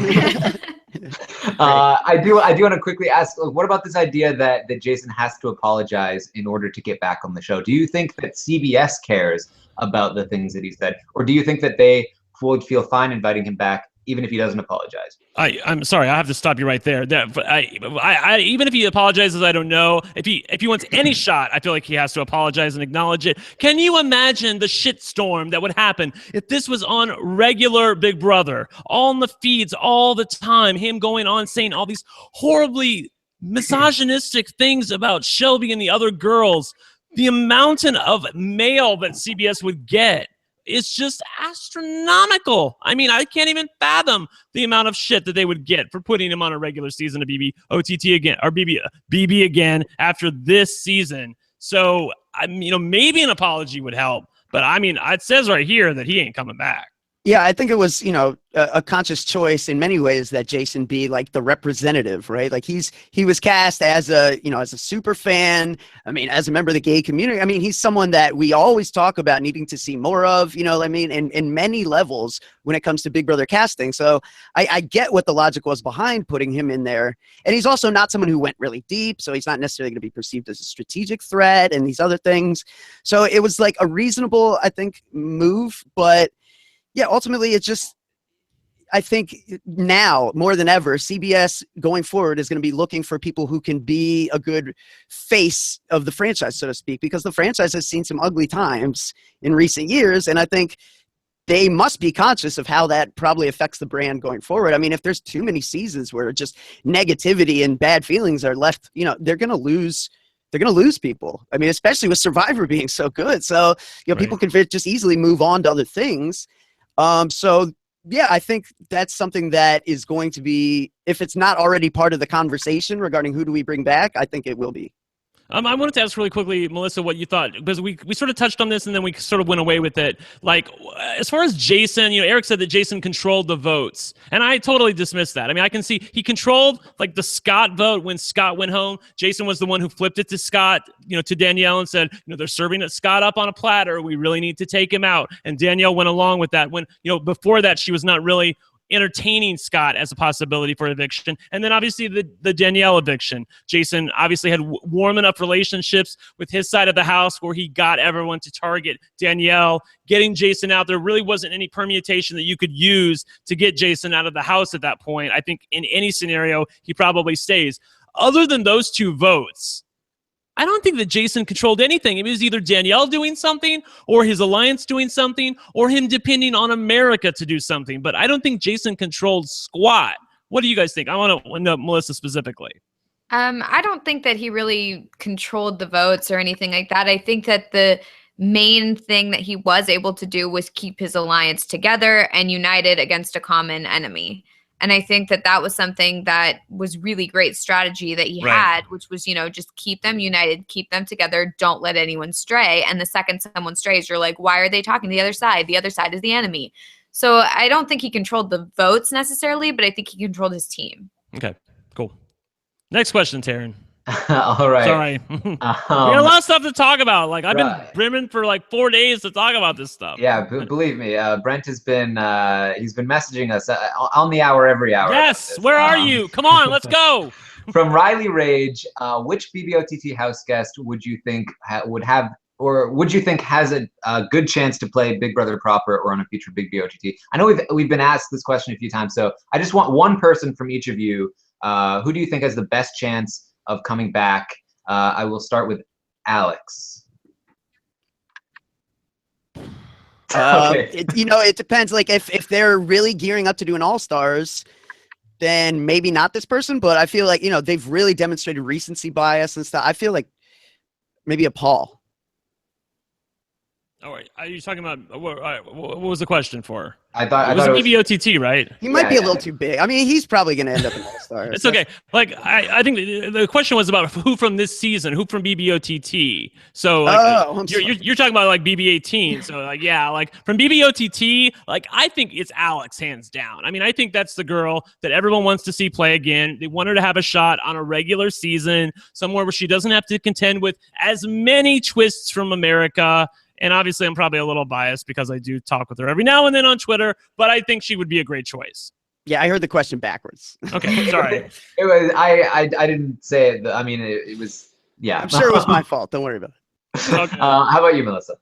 I do want to quickly ask, what about this idea that Jason has to apologize in order to get back on the show? Do you think that CBS cares about the things that he said? Or do you think that they would feel fine inviting him back even if he doesn't apologize? I'm sorry, I have to stop you right there. I even if he apologizes, I don't know. If he wants any shot, I feel like he has to apologize and acknowledge it. Can you imagine the shitstorm that would happen if this was on regular Big Brother, all in the feeds all the time, him going on saying all these horribly misogynistic things about Shelby and the other girls? The amount of mail that CBS would get, it's just astronomical. I mean, I can't even fathom the amount of shit that they would get for putting him on a regular season of BB OTT again, or BB again after this season. So maybe an apology would help. But I mean, it says right here that he ain't coming back. Yeah, I think it was, a conscious choice in many ways that Jason be like the representative, right? Like he was cast as as a super fan. I mean, as a member of the gay community. I mean, he's someone that we always talk about needing to see more of, in many levels when it comes to Big Brother casting. So I get what the logic was behind putting him in there. And he's also not someone who went really deep. So he's not necessarily going to be perceived as a strategic threat and these other things. So it was like a reasonable, I think, move. But yeah, ultimately, it's just, I think now more than ever, CBS going forward is going to be looking for people who can be a good face of the franchise, so to speak, because the franchise has seen some ugly times in recent years. And I think they must be conscious of how that probably affects the brand going forward. I mean, if there's too many seasons where just negativity and bad feelings are left, they're going to lose. They're going to lose people. I mean, especially with Survivor being so good. So, Right. People can just easily move on to other things. So yeah, I think that's something that is going to be, if it's not already part of the conversation regarding who do we bring back, I think it will be. I wanted to ask really quickly, Melissa, what you thought, because we sort of touched on this and then we sort of went away with it. Like, as far as Jason, Eric said that Jason controlled the votes, and I totally dismissed that. I mean, I can see he controlled like the Scott vote when Scott went home. Jason was the one who flipped it to Scott, to Danielle and said, they're serving Scott up on a platter. We really need to take him out. And Danielle went along with that when, before that, she was not really entertaining Scott as a possibility for eviction. And then obviously the Danielle eviction. Jason obviously had warm enough relationships with his side of the house where he got everyone to target Danielle. Getting Jason out, there really wasn't any permutation that you could use to get Jason out of the house at that point. I think in any scenario, he probably stays. Other than those two votes, I don't think that Jason controlled anything. It was either Danielle doing something or his alliance doing something or him depending on America to do something. But I don't think Jason controlled squat. What do you guys think? I want to know Melissa specifically. I don't think that he really controlled the votes or anything like that. I think that the main thing that he was able to do was keep his alliance together and united against a common enemy. And I think that that was something that was really great strategy that he had, which was, just keep them united, keep them together, don't let anyone stray. And the second someone strays, you're like, why are they talking to the other side? The other side is the enemy. So I don't think he controlled the votes necessarily, but I think he controlled his team. Okay, cool. Next question, Taran. All right. Sorry. We got a lot of stuff to talk about. Like, I've been brimming for like 4 days to talk about this stuff. Yeah, believe me, Brent has been he's been messaging us on the hour every hour. Yes, where are you? Come on, let's go. From Riley Rage, which BBOTT house guest would you think would have, or would you think has a good chance to play Big Brother proper or on a future Big BOTT? I know we've been asked this question a few times, so I just want one person from each of you. Who do you think has the best chance of coming back? I will start with Alex. Okay. It depends. Like if they're really gearing up to do an All-Stars, then maybe not this person. But I feel like they've really demonstrated recency bias and stuff. I feel like maybe a Paul. All right. Are you talking about what was the question for? I thought it was BBOTT, right? He might be a little too big. I mean, he's probably going to end up in All-Star. It's okay. Like I think the question was about who from this season, who from BBOTT. So like, you're talking about like BB18. So like like from BBOTT, like I think it's Alex hands down. I mean, I think that's the girl that everyone wants to see play again. They want her to have a shot on a regular season, somewhere where she doesn't have to contend with as many twists from America. And obviously, I'm probably a little biased because I do talk with her every now and then on Twitter, but I think she would be a great choice. Yeah, I heard the question backwards. Okay, sorry. It was I didn't say it. I mean, it was I'm sure it was my fault. Don't worry about it. Okay. How about you, Melissa?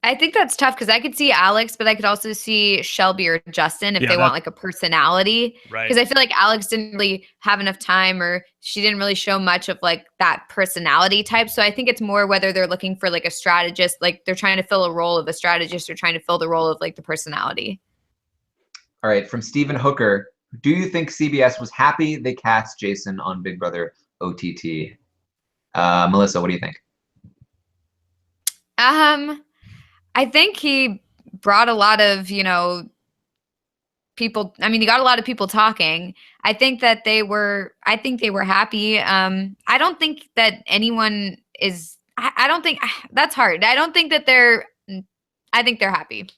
I think that's tough because I could see Alex, but I could also see Shelby or Justin if they want like a personality. Right. Because I feel like Alex didn't really have enough time, or she didn't really show much of like that personality type. So I think it's more whether they're looking for like a strategist, like they're trying to fill a role of a strategist or trying to fill the role of like the personality. All right, from Stephen Hooker, do you think CBS was happy they cast Jason on Big Brother OTT? Melissa, what do you think? I think he brought a lot of, people. I mean, he got a lot of people talking. I think that they were happy. I don't think that anyone is I don't think that's hard. I don't think that I think they're happy.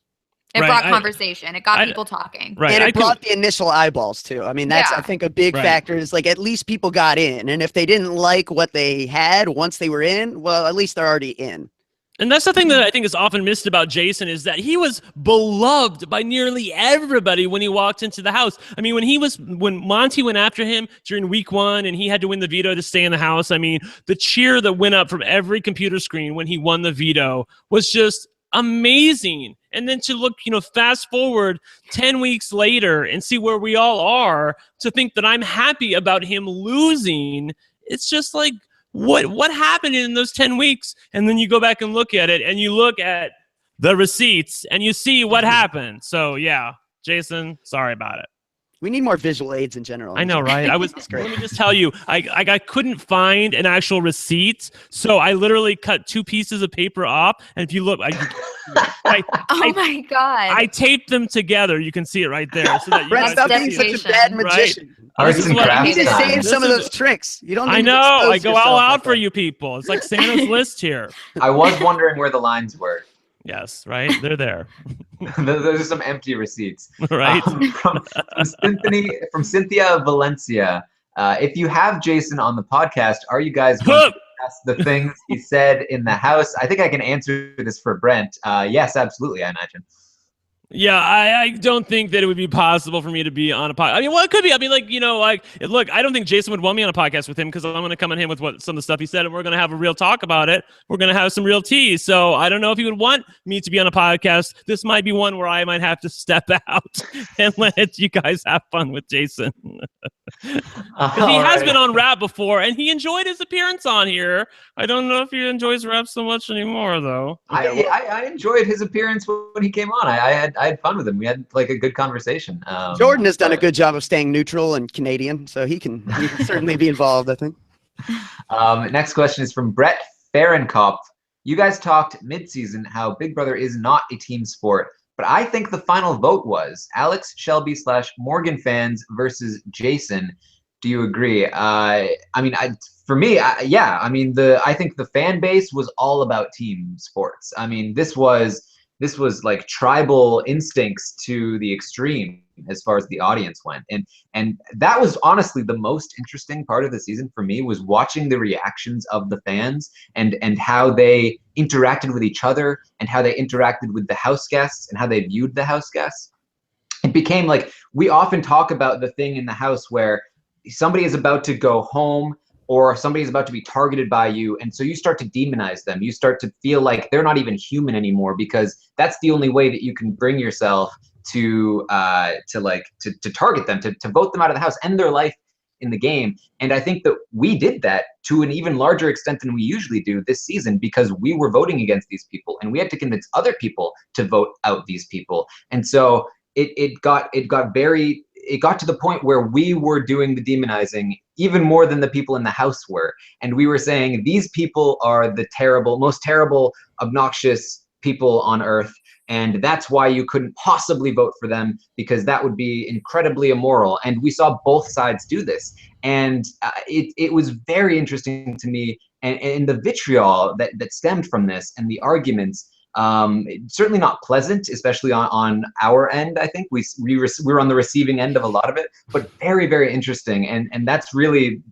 It Right, brought conversation. It got people talking. Right. And it brought the initial eyeballs too. I mean, that's I think a big factor is like at least people got in. And if they didn't like what they had once they were in, well, at least they're already in. And that's the thing that I think is often missed about Jason is that he was beloved by nearly everybody when he walked into the house. I mean, when Monty went after him during week 1 and he had to win the veto to stay in the house, I mean, the cheer that went up from every computer screen when he won the veto was just amazing. And then to look, fast forward 10 weeks later and see where we all are, to think that I'm happy about him losing, it's just like, what happened in those 10 weeks? And then you go back and look at it and you look at the receipts and you see what happened. So yeah, Jason, sorry about it. We need more visual aids in general. I know, right? Let me just tell you, I couldn't find an actual receipt, so I literally cut 2 pieces of paper off. And if you look, oh my God, I taped them together. You can see it right there. So that Brent, stop being such a bad magician. Right? Arts and crafts. You need to save some of those tricks. You don't. I know. I go all out for you people. It's like Santa's list here. I was wondering where the lines were. Yes, right. They're there. Those are some empty receipts. Right. From Cynthia Valencia. If you have Jason on the podcast, are you guys going to discuss the things he said in the house? I think I can answer this for Brent. Yes, absolutely, I imagine. Yeah, I don't think that it would be possible for me to be on a podcast. I mean, well, it could be. I mean, look, I don't think Jason would want me on a podcast with him because I'm going to come at him with some of the stuff he said, and we're going to have a real talk about it. We're going to have some real tea. So I don't know if he would want me to be on a podcast. This might be one where I might have to step out and let you guys have fun with Jason. Because he has been on RHAP before, and he enjoyed his appearance on here. I don't know if he enjoys RHAP so much anymore, though. I enjoyed his appearance when he came on. I had fun with him. We had like a good conversation. Jordan has done a good job of staying neutral and Canadian, so he can certainly be involved, I think. Next question is from Brett Fahrenkopf. You guys talked mid-season how Big Brother is not a team sport, but I think the final vote was Alex, Shelby / Morgan fans versus Jason. Do you agree? For me, I think the fan base was all about team sports. I mean, this was like tribal instincts to the extreme as far as the audience went. And that was honestly the most interesting part of the season for me, was watching the reactions of the fans and how they interacted with each other and how they interacted with the house guests and how they viewed the house guests. It became like, we often talk about the thing in the house where somebody is about to go home or somebody's about to be targeted by you, and so you start to demonize them. You start to feel like they're not even human anymore, because that's the only way that you can bring yourself to target them, to vote them out of the house, end their life in the game. And I think that we did that to an even larger extent than we usually do this season, because we were voting against these people and we had to convince other people to vote out these people. And so it got to the point where we were doing the demonizing even more than the people in the house were. And we were saying, these people are the most terrible, obnoxious people on earth. And that's why you couldn't possibly vote for them, because that would be incredibly immoral. And we saw both sides do this. And it was very interesting to me. And the vitriol that stemmed from this and the arguments, certainly not pleasant, especially on our end. I think we were on the receiving end of a lot of it, but very, very interesting. And that's really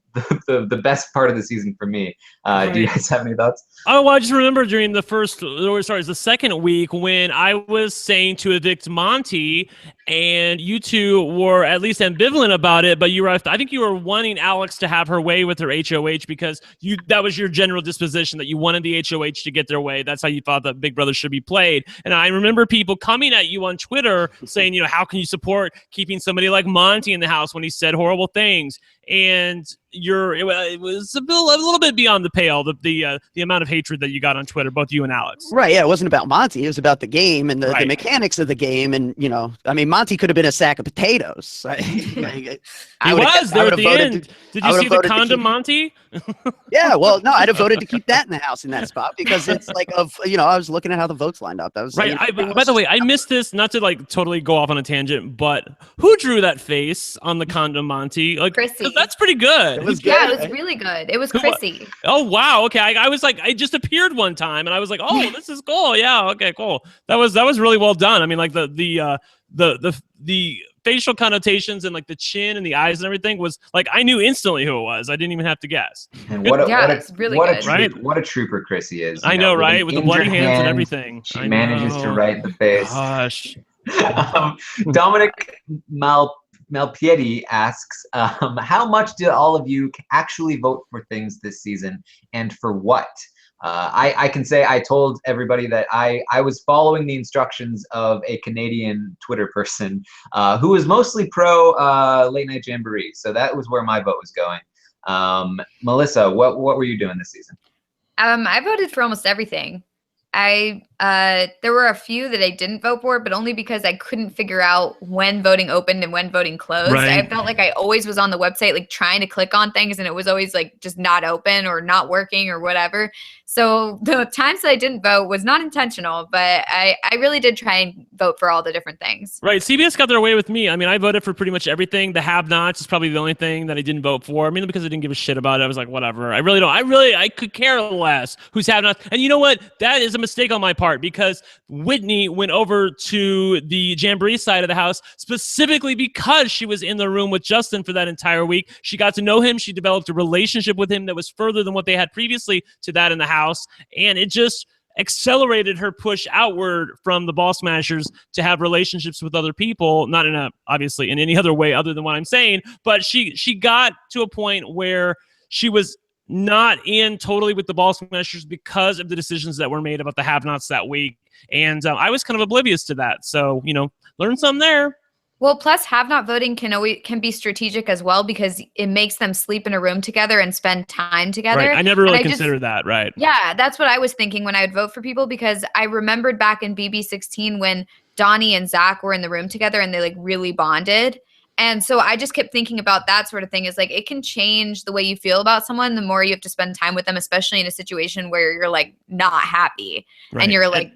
the best part of the season for me. Do you guys have any thoughts? Oh, well, I just remember during the second week when I was saying to evict Monty, and you two were at least ambivalent about it, but I think you were wanting Alex to have her way with her HOH, because that was your general disposition, that you wanted the HOH to get their way. That's how you thought that Big Brother should be played. And I remember people coming at you on Twitter saying, how can you support keeping somebody like Monty in the house when he said horrible things? And it was a little bit beyond the pale, the amount of hatred that you got on Twitter, both you and Alex. Right, yeah, it wasn't about Monty. It was about the game and the mechanics of the game. And, Monty could have been a sack of potatoes. He was there at the end. Did you see the condom Monty? Yeah, well, no, I'd have voted to keep that in the house in that spot, because it's like I was looking at how the votes lined up. That was right. By the way, I missed this, not to totally go off on a tangent, but who drew that face on the condom Monty? Chrissy. That's pretty good. It was good. Yeah, it was really good. It was Chrissy. Oh wow, okay. I was like, I just appeared one time, and I was like, oh, this is cool. Yeah, okay, cool. That was really well done. I mean, like the facial connotations and like the chin and the eyes and everything was like I knew instantly who it was. I didn't even have to guess. And it's really good. What a trooper Chrissy is. I know, right? With the bloody hands and everything. She manages to write the face. Gosh. Dominic Malpiedi asks, how much did all of you actually vote for things this season, and for what? I can say I told everybody that I was following the instructions of a Canadian Twitter person who was mostly pro Late Night Jamboree. So that was where my vote was going. Melissa, what were you doing this season? I voted for almost everything. There were a few that I didn't vote for, but only because I couldn't figure out when voting opened and when voting closed. Right. I felt like I always was on the website, like trying to click on things, and it was always like just not open or not working or whatever. So the times that I didn't vote was not intentional, but I really did try and vote for all the different things. Right. CBS got their way with me. I mean, I voted for pretty much everything. The have-nots is probably the only thing that I didn't vote for. I mean, because I didn't give a shit about it. I was like, whatever. I could care less who's have-nots. And you know what? That is a mistake on my part, because Whitney went over to the Jamboree side of the house specifically because she was in the room with Justin for that entire week. She got to know him. She developed a relationship with him that was further than what they had previously to that in the house. And it just accelerated her push outward from the Ball Smashers to have relationships with other people, not in obviously in any other way other than what I'm saying, but she got to a point where she was not in totally with the Ball Smashers because of the decisions that were made about the have-nots that week. And I was kind of oblivious to that. So, learn something there. Well, plus have-not voting can be strategic as well, because it makes them sleep in a room together and spend time together. Right. I never really considered that, right? Yeah, that's what I was thinking when I would vote for people, because I remembered back in BB16 when Donnie and Zach were in the room together and they like really bonded. And so I just kept thinking about that sort of thing. Is like, it can change the way you feel about someone the more you have to spend time with them, especially in a situation where you're like not happy and you're like,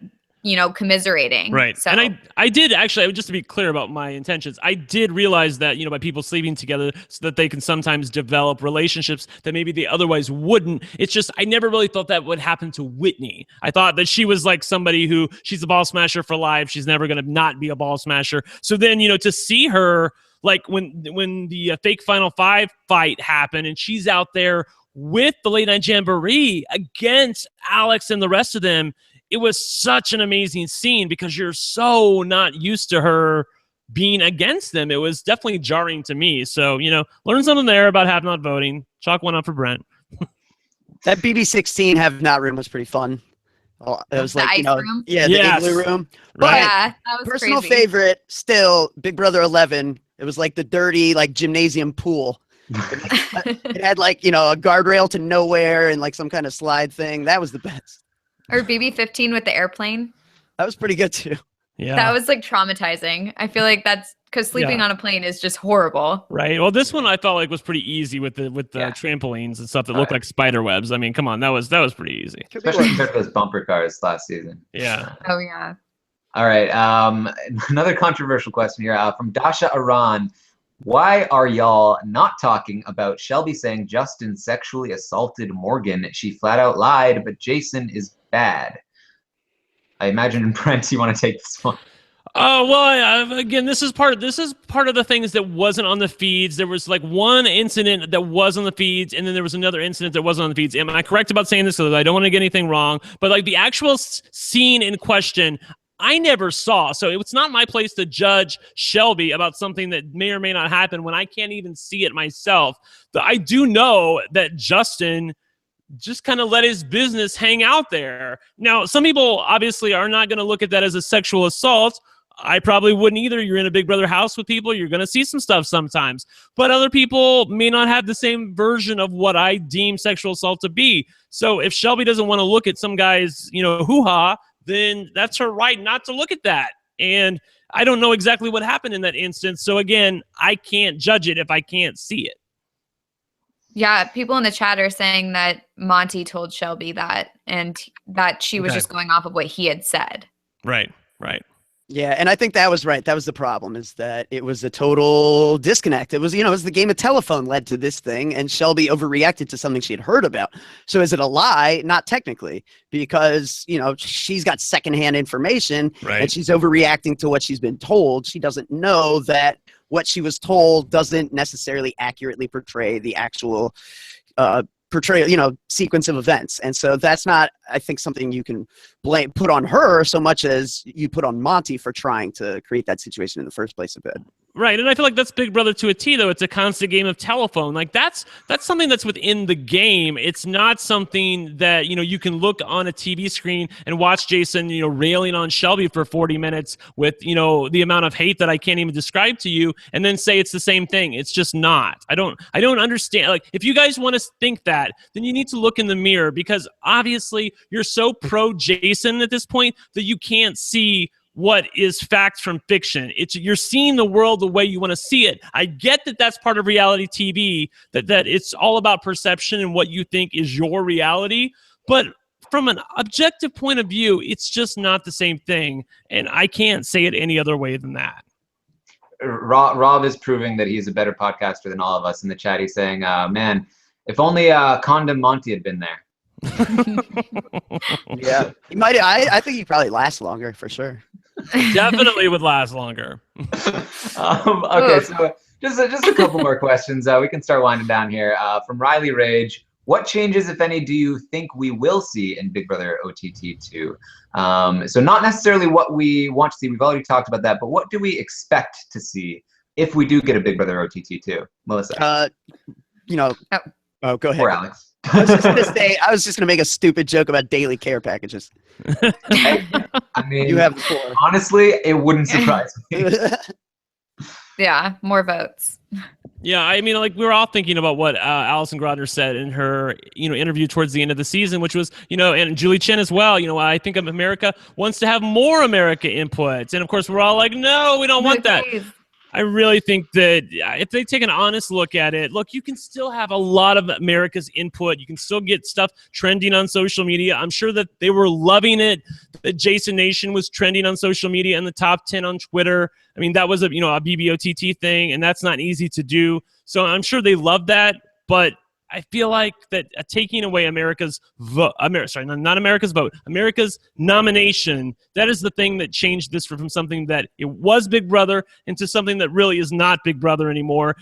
commiserating. Right. So. And I did actually, just to be clear about my intentions, I did realize that, by people sleeping together so that they can sometimes develop relationships that maybe they otherwise wouldn't. It's just, I never really thought that would happen to Whitney. I thought that she was like somebody who, she's a ball smasher for life. She's never going to not be a ball smasher. So then, to see her, like when the fake Final Five fight happened and she's out there with the Late Night Jamboree against Alex and the rest of them, it was such an amazing scene because you're so not used to her being against them. It was definitely jarring to me. So, learn something there about have not voting. Chalk one up for Brent. That BB16 have not room was pretty fun. It was the like, room? Yeah, the igloo room. But yeah, that was personal crazy. favorite, still, Big Brother 11. It was like the dirty, like gymnasium pool. It had like, a guardrail to nowhere and like some kind of slide thing. That was the best. Or BB15 with the airplane. That was pretty good too. Yeah. That was like traumatizing. I feel like that's because sleeping on a plane is just horrible. Right. Well, this one I felt like was pretty easy with the trampolines and stuff that looked like spider webs. I mean, come on, that was pretty easy. Especially compared to those bumper cars last season. Yeah. Oh yeah. All right. Another controversial question here from Dasha Aran. Why are y'all not talking about Shelby saying Justin sexually assaulted Morgan? She flat out lied, but Jason is bad. I imagine, Brent, you want to take this one. Again, this is part of the things that wasn't on the feeds. There was like one incident that was on the feeds, and then there was another incident that wasn't on the feeds. Am I correct about saying this? Because I don't want to get anything wrong. But like the actual scene in question, I never saw. So it's not my place to judge Shelby about something that may or may not happen when I can't even see it myself. But I do know that Justin just kind of let his business hang out there. Now, some people obviously are not going to look at that as a sexual assault. I probably wouldn't either. You're in a Big Brother house with people. You're going to see some stuff sometimes. But other people may not have the same version of what I deem sexual assault to be. So if Shelby doesn't want to look at some guy's, hoo-ha, then that's her right not to look at that. And I don't know exactly what happened in that instance. So again, I can't judge it if I can't see it. Yeah, people in the chat are saying that Monty told Shelby that and that she was just going off of what he had said. Right. Yeah, and I think that was right. That was the problem, is that it was a total disconnect. It was, it was the game of telephone led to this thing, and Shelby overreacted to something she had heard about. So is it a lie? Not technically, because, she's got secondhand information, and she's overreacting to what she's been told. She doesn't know that what she was told doesn't necessarily accurately portray the actual sequence of events. And so that's not, I think, something you can put on her so much as you put on Monty for trying to create that situation in the first place a bit. Right, and I feel like that's Big Brother to a T, though. It's a constant game of telephone. Like, that's something that's within the game. It's not something that, you can look on a TV screen and watch Jason, railing on Shelby for 40 minutes with, the amount of hate that I can't even describe to you, and then say it's the same thing. It's just not. I don't understand. Like, if you guys want to think that, then you need to look in the mirror, because obviously you're so pro Jason at this point that you can't see what is fact from fiction. You're seeing the world the way you want to see it. I get that that's part of reality TV, that it's all about perception and what you think is your reality. But from an objective point of view, it's just not the same thing. And I can't say it any other way than that. Rob is proving that he's a better podcaster than all of us in the chat. He's saying, man, if only Condom Monty had been there. Yeah, he might. I think he probably lasts longer for sure. Definitely would last longer. Okay, so just a couple more questions. We can start winding down here. From Riley Rage, what changes, if any, do you think we will see in Big Brother OTT 2? So not necessarily what we want to see. We've already talked about that, but what do we expect to see if we do get a Big Brother OTT 2? Melissa. Oh, go ahead. Or Alex. I was just gonna make a stupid joke about daily care packages. I mean, you have the floor. Honestly, it wouldn't surprise me. Yeah, more votes. Yeah, I mean, like, we were all thinking about what Alison Grodner said in her, interview towards the end of the season, which was, and Julie Chen as well. I think America wants to have more America inputs, and of course, we're all like, no, we don't want that. I really think that if they take an honest look at it, look, you can still have a lot of America's input. You can still get stuff trending on social media. I'm sure that they were loving it, that Jason Nation was trending on social media in the top 10 on Twitter. I mean, that was a BBOTT thing, and that's not easy to do. So I'm sure they love that, but I feel like that taking away America's vote, not America's vote, America's nomination, that is the thing that changed this from something that it was Big Brother into something that really is not Big Brother anymore.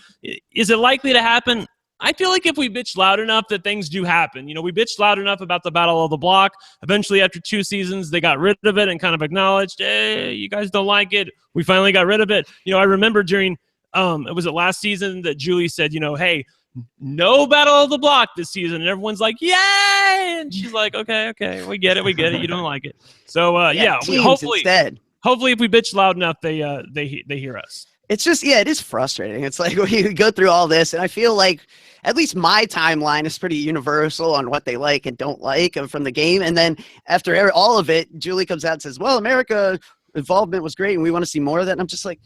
Is it likely to happen? I feel like if we bitch loud enough that things do happen. We bitched loud enough about the Battle of the Block. Eventually, after 2 seasons, they got rid of it and kind of acknowledged, hey, you guys don't like it. We finally got rid of it. I remember during, was it last season that Julie said, hey, no Battle of the Block this season, and everyone's like, yay! And she's like, okay, we get it, you don't like it. So hopefully if we bitch loud enough, they hear us. It's just, it is frustrating. It's like we go through all this, and I feel like at least my timeline is pretty universal on what they like and don't like from the game. And then after all of it, Julie comes out and says, well, America involvement was great, and we want to see more of that. And I'm just like,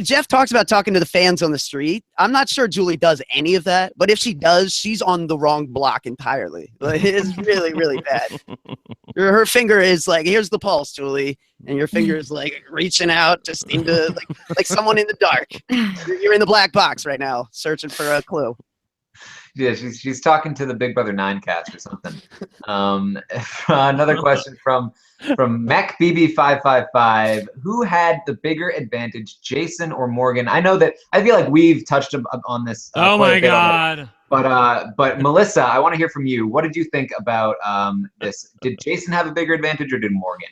Jeff talks about talking to the fans on the street. I'm not sure Julie does any of that, but if she does, she's on the wrong block entirely. It's really, really bad. Her finger is like, here's the pulse, Julie, and your finger is like reaching out just into like someone in the dark. You're in the black box right now, searching for a clue. Yeah, she's talking to the Big Brother 9 cast or something. Another question from MacBB555. Who had the bigger advantage, Jason or Morgan? I feel like we've touched on this. Oh my God. But Melissa, I want to hear from you. What did you think about this? Did Jason have a bigger advantage or did Morgan?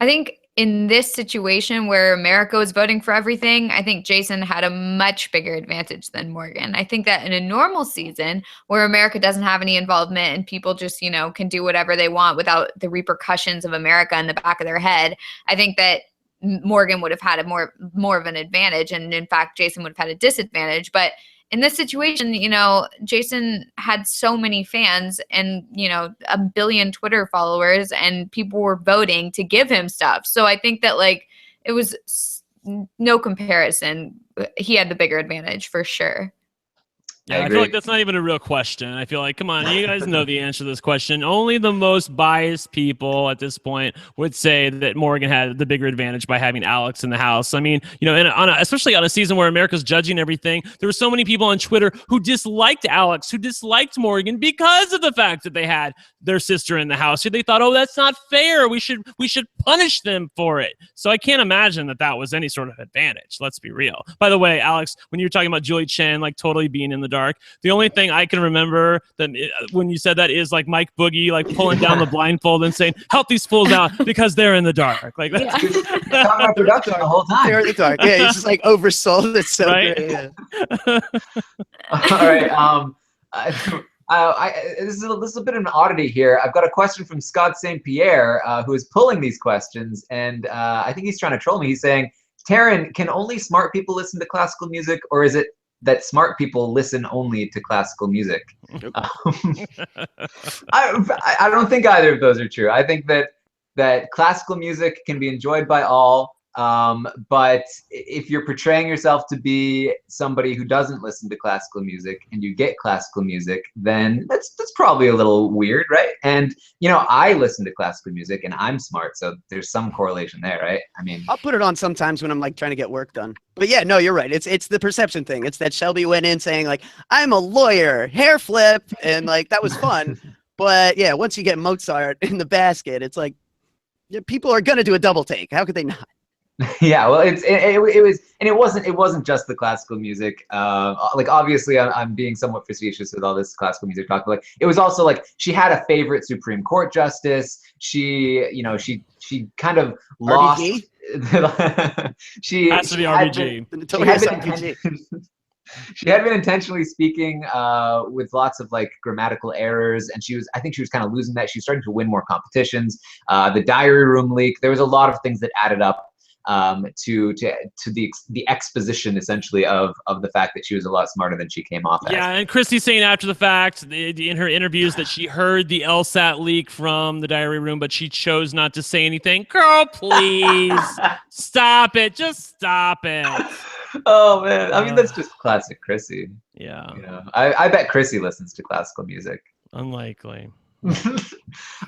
I think in this situation where America was voting for everything, I think Jason had a much bigger advantage than Morgan. I think that in a normal season where America doesn't have any involvement and people just, can do whatever they want without the repercussions of America in the back of their head, I think that Morgan would have had more of an advantage. And in fact, Jason would have had a disadvantage. But in this situation, Jason had so many fans and, 1 billion Twitter followers, and people were voting to give him stuff. So I think that it was no comparison. He had the bigger advantage for sure. Yeah, I feel like that's not even a real question. I feel like, come on, you guys know the answer to this question. Only the most biased people at this point would say that Morgan had the bigger advantage by having Alex in the house. I mean, you know, and especially on a season where America's judging everything, there were so many people on Twitter who disliked Alex, who disliked Morgan because of the fact that they had their sister in the house. They thought, oh, that's not fair. We should punish them for it. So I can't imagine that was any sort of advantage. Let's be real. By the way, Alex, when you were talking about Julie Chen, like totally being in the dark, the only thing I can remember that when you said that is like Mike Boogie, like pulling down the blindfold and saying, help these fools out because they're in the dark. Like that's talking about production the whole time. They're in the dark. Yeah, he's just like oversold. It's so right? great. Yeah. All right. This is a bit of an oddity here. I've got a question from Scott St. Pierre, who is pulling these questions, and I think he's trying to troll me. He's saying, Taran, can only smart people listen to classical music, or is it that smart people listen only to classical music? I don't think either of those are true. I think that classical music can be enjoyed by all. But if you're portraying yourself to be somebody who doesn't listen to classical music and you get classical music, then that's probably a little weird, right? And I listen to classical music and I'm smart, so there's some correlation there, right? I mean, I'll put it on sometimes when I'm like trying to get work done. But yeah, no, you're right. It's the perception thing. It's that Shelby went in saying like, I'm a lawyer, hair flip, and like that was fun. But yeah, once you get Mozart in the basket, it's like people are gonna do a double take. How could they not? Yeah, well, it wasn't just the classical music. Like obviously, I'm being somewhat facetious with all this classical music talk, but like it was also like she had a favorite Supreme Court justice. She kind of lost. She has to be RBG. She had been intentionally speaking with lots of like grammatical errors, and I think she was kind of losing that. She was starting to win more competitions. The diary room leak. There was a lot of things that added up to the exposition essentially of the fact that she was a lot smarter than she came off as. Yeah, and Christy's saying after the fact in her interviews that she heard the LSAT leak from the diary room, but she chose not to say anything. Girl, please stop it. Just stop it. Oh man, I mean that's just classic Chrissy. Yeah. I bet Chrissy listens to classical music. Unlikely.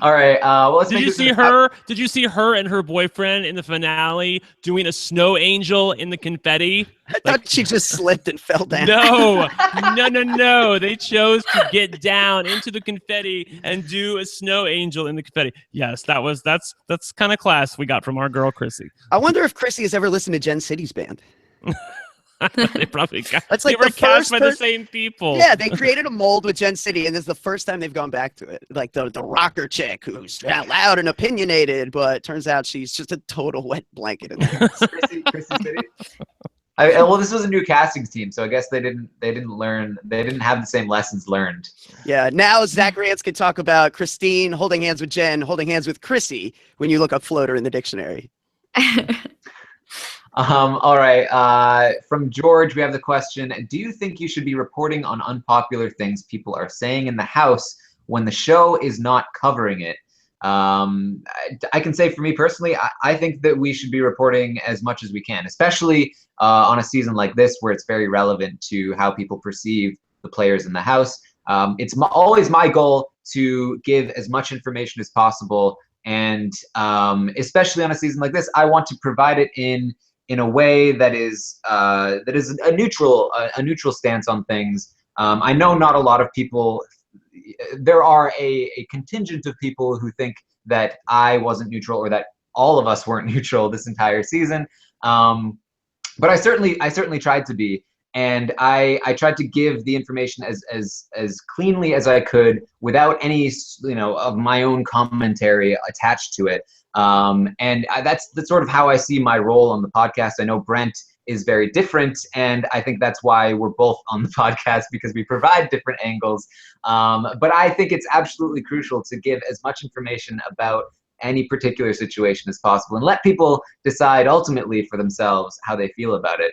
All right. Well, let's Did you see her? Did you see her and her boyfriend in the finale doing a snow angel in the confetti? I thought she just slipped and fell down. No. They chose to get down into the confetti and do a snow angel in the confetti. Yes, that's kind of class we got from our girl Chrissy. I wonder if Chrissy has ever listened to Jen City's band. They probably got. That's like they were cast by the same people. Yeah, they created a mold with Jen City, and this is the first time they've gone back to it. Like the rocker chick who's loud and opinionated, but turns out she's just a total wet blanket in there. Chrissy City. Well, this was a new casting team, so I guess they didn't have the same lessons learned. Yeah, now Zach Rance can talk about Christine holding hands with Jen, holding hands with Chrissy when you look up floater in the dictionary. All right. From George, we have the question: do you think you should be reporting on unpopular things people are saying in the house when the show is not covering it? I can say for me personally, I think that we should be reporting as much as we can, especially on a season like this where it's very relevant to how people perceive the players in the house. It's always my goal to give as much information as possible, and especially on a season like this, I want to provide it in a way that is a neutral stance on things. I know not a lot of people. There are a contingent of people who think that I wasn't neutral or that all of us weren't neutral this entire season. But I certainly tried to be, and I tried to give the information as cleanly as I could without any of my own commentary attached to it. And that's sort of how I see my role on the podcast. I know Brent is very different, and I think that's why we're both on the podcast, because we provide different angles. But I think it's absolutely crucial to give as much information about any particular situation as possible and let people decide ultimately for themselves how they feel about it.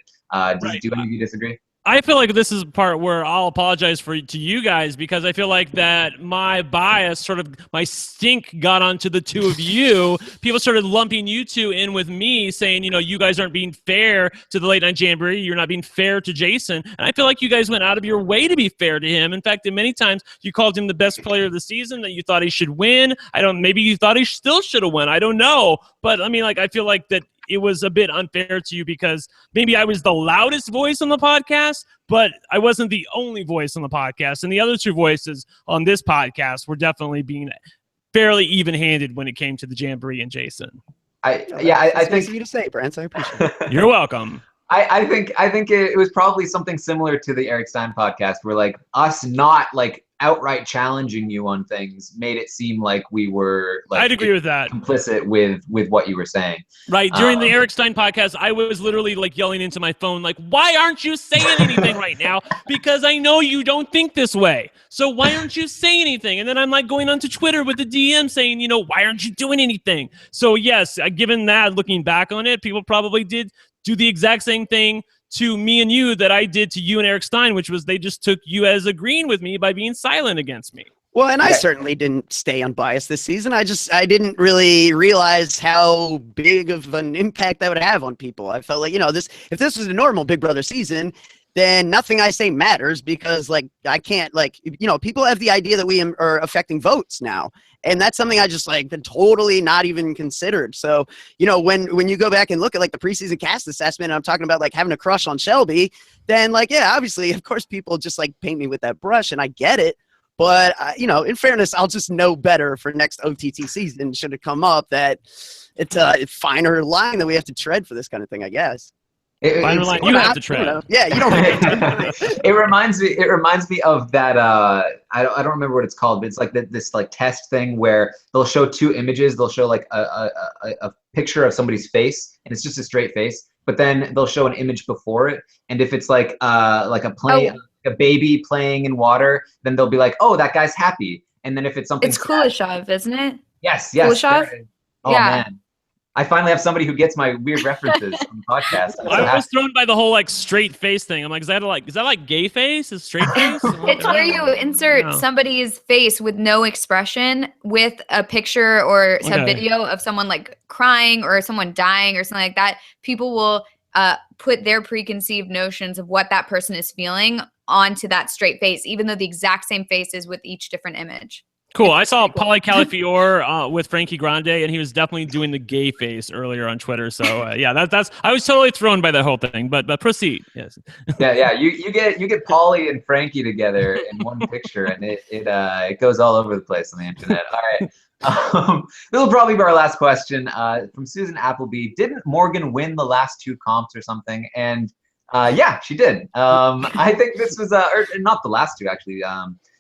Do any of you disagree? I feel like this is the part where I'll apologize to you guys, because I feel like that my bias, sort of my stink, got onto the two of you. People started lumping you two in with me, saying, you guys aren't being fair to the Late Night Jamboree. You're not being fair to Jason. And I feel like you guys went out of your way to be fair to him. In fact, many times you called him the best player of the season, that you thought he should win. Maybe you thought he still should have won. I don't know. But I mean, I feel like that it was a bit unfair to you, because maybe I was the loudest voice on the podcast, but I wasn't the only voice on the podcast. And the other two voices on this podcast were definitely being fairly even-handed when it came to the Jamboree and Jason. I think nice of you to say, Brent. I appreciate it. You're welcome. I think it was probably something similar to the Eric Stein podcast, where us not outright challenging you on things made it seem like we were I'd agree with that, complicit with what you were saying. Right. During the Eric Stein podcast, I was literally yelling into my phone, why aren't you saying anything right now? Because I know you don't think this way. So why aren't you saying anything? And then I'm going onto Twitter with the DM saying, why aren't you doing anything? So yes, given that, looking back on it, people probably did do the exact same thing to me and you that I did to you and Eric Stein, which was they just took you as agreeing with me by being silent against me. Well, and I certainly didn't stay unbiased this season. I didn't really realize how big of an impact that would have on people. I felt like, if this was a normal Big Brother season, then nothing I say matters, because I can't people have the idea that we are affecting votes now. And that's something I just been totally not even considered. So, when you go back and look at the preseason cast assessment, and I'm talking about having a crush on Shelby, then obviously, of course, people just paint me with that brush, and I get it. But, in fairness, I'll just know better for next OTT season, should it come up, that it's a finer line that we have to tread for this kind of thing, I guess. You have to tread. Yeah, you don't. It reminds me of that. I don't remember what it's called, but it's this test thing where they'll show two images. They'll show a picture of somebody's face, and it's just a straight face. But then they'll show an image before it, and if it's a baby playing in water, then they'll be oh, that guy's happy. And then if it's something, it's Kuleshov, isn't it? Yes. Kuleshov? Oh yeah. Man. I finally have somebody who gets my weird references on the podcast. I was thrown by the whole straight face thing. I'm is that gay face? Is straight face? It's where you insert somebody's face with no expression with a picture or a video of someone crying or someone dying or something like that. People will put their preconceived notions of what that person is feeling onto that straight face, even though the exact same face is with each different image. Cool. I saw Pauly Calafiore with Frankie Grande, and he was definitely doing the gay face earlier on Twitter. So that's I was totally thrown by the whole thing. But proceed. Yes. Yeah. You get Pauly and Frankie together in one picture, and it goes all over the place on the internet. All right. This will probably be our last question from Susan Appleby. Didn't Morgan win the last two comps or something? And yeah, she did. I think this was or not the last two actually.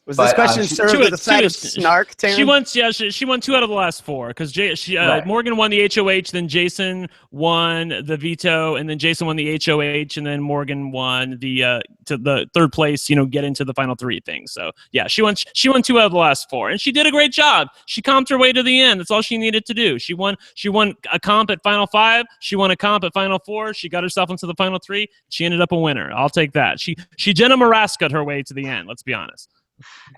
Was this question served with a side of snark, Taran? She won 2 out of the last 4, because Right. Morgan won the HOH, then Jason won the veto, and then Jason won the HOH, and then Morgan won the to the third place, get into the final 3 things. So yeah, she won 2 out of the last 4, and she did a great job. She comped her way to the end. That's all she needed to do. She won a comp at final 5. She won a comp at final 4. She got herself into the final 3. She ended up a winner. I'll take that. She Jenna Maraska her way to the end. Let's be honest.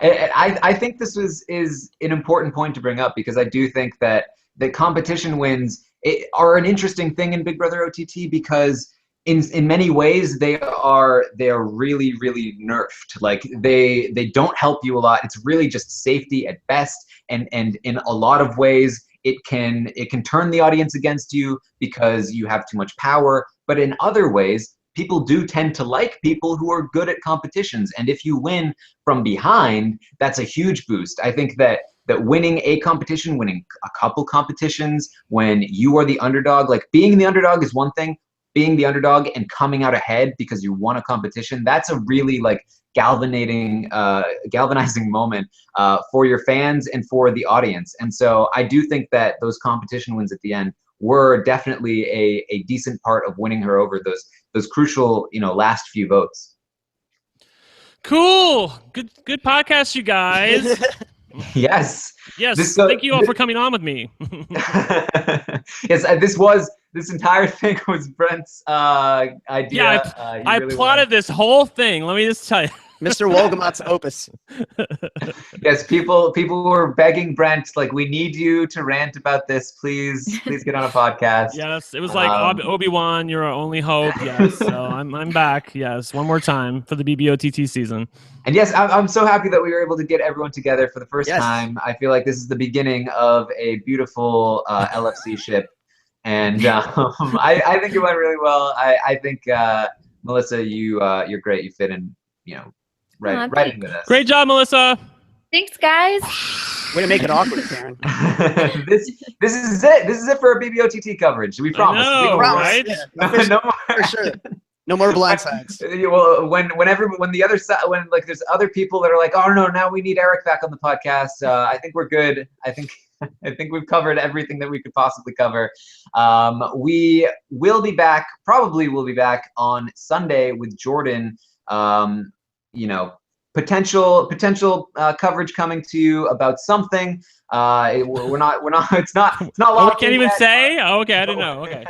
I think this is an important point to bring up, because I do think that the competition wins are an interesting thing in Big Brother OTT, because in many ways they are really, really nerfed. They don't help you a lot. It's really just safety at best, and in a lot of ways it can turn the audience against you because you have too much power. But in other ways, people do tend to like people who are good at competitions. And if you win from behind, that's a huge boost. I think that winning a competition, winning a couple competitions, when you are the underdog, being the underdog is one thing. Being the underdog and coming out ahead because you won a competition, that's a really galvanizing moment for your fans and for the audience. And so I do think that those competition wins at the end were definitely a decent part of winning her over those crucial, last few votes. Cool. Good podcast, you guys. Yes. Thank you all for coming on with me. Yes, this entire thing was Brent's idea. Yeah, I really plotted this whole thing. Let me just tell you. Mr. Wolgamott's opus. Yes, people were begging Brent, like, we need you to rant about this, please get on a podcast. Yes, it was like Obi-Wan, you're our only hope. Yes, so I'm back. Yes, one more time for the BBOTT season. And yes, I'm so happy that we were able to get everyone together for the first time. I feel like this is the beginning of a beautiful LFC ship, and I think it went really well. I think Melissa, you're great. You fit in, right in with us. Great job, Melissa. Thanks, guys. Way to make it awkward, Taran. this is it. This is it for our BBOTT coverage. We promise. I know, right? Yeah, no more. for sure. No more blindsides. Well, when the other side, when like there's other people that are like, oh no, now we need Eric back on the podcast. I think we're good. I think we've covered everything that we could possibly cover. We will be back. Probably will be back on Sunday with Jordan. Potential coverage coming to you about something. We're not. It's not locked. We can't even yet. say. Oh, okay, I didn't know. Okay,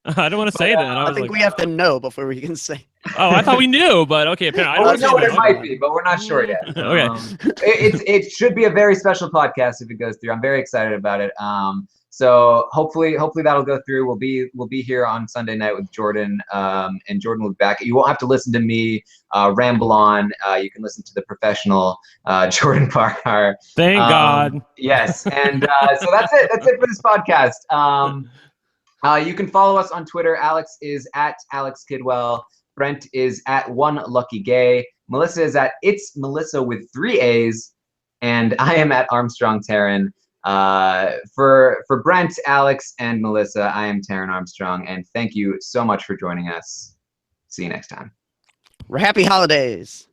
I don't want to say that. I think we have to know before we can say. Oh, I thought we knew, but okay. Apparently, Well, we know what it might be, but we're not sure yet. Okay. It should be a very special podcast if it goes through. I'm very excited about it. So hopefully that'll go through. We'll be here on Sunday night with Jordan, and Jordan will be back. You won't have to listen to me ramble on. You can listen to the professional Jordan Parhar. Thank God. Yes, and so that's it. That's it for this podcast. You can follow us on Twitter. Alex is at Alex Kidwell. Brent is at OneLuckyGay. Melissa is at It's Melissa with 3 A's, and I am at Armstrong Taran. For Brent, Alex, and Melissa, I am Taran Armstrong, and thank you so much for joining us. See you next time. We're happy holidays.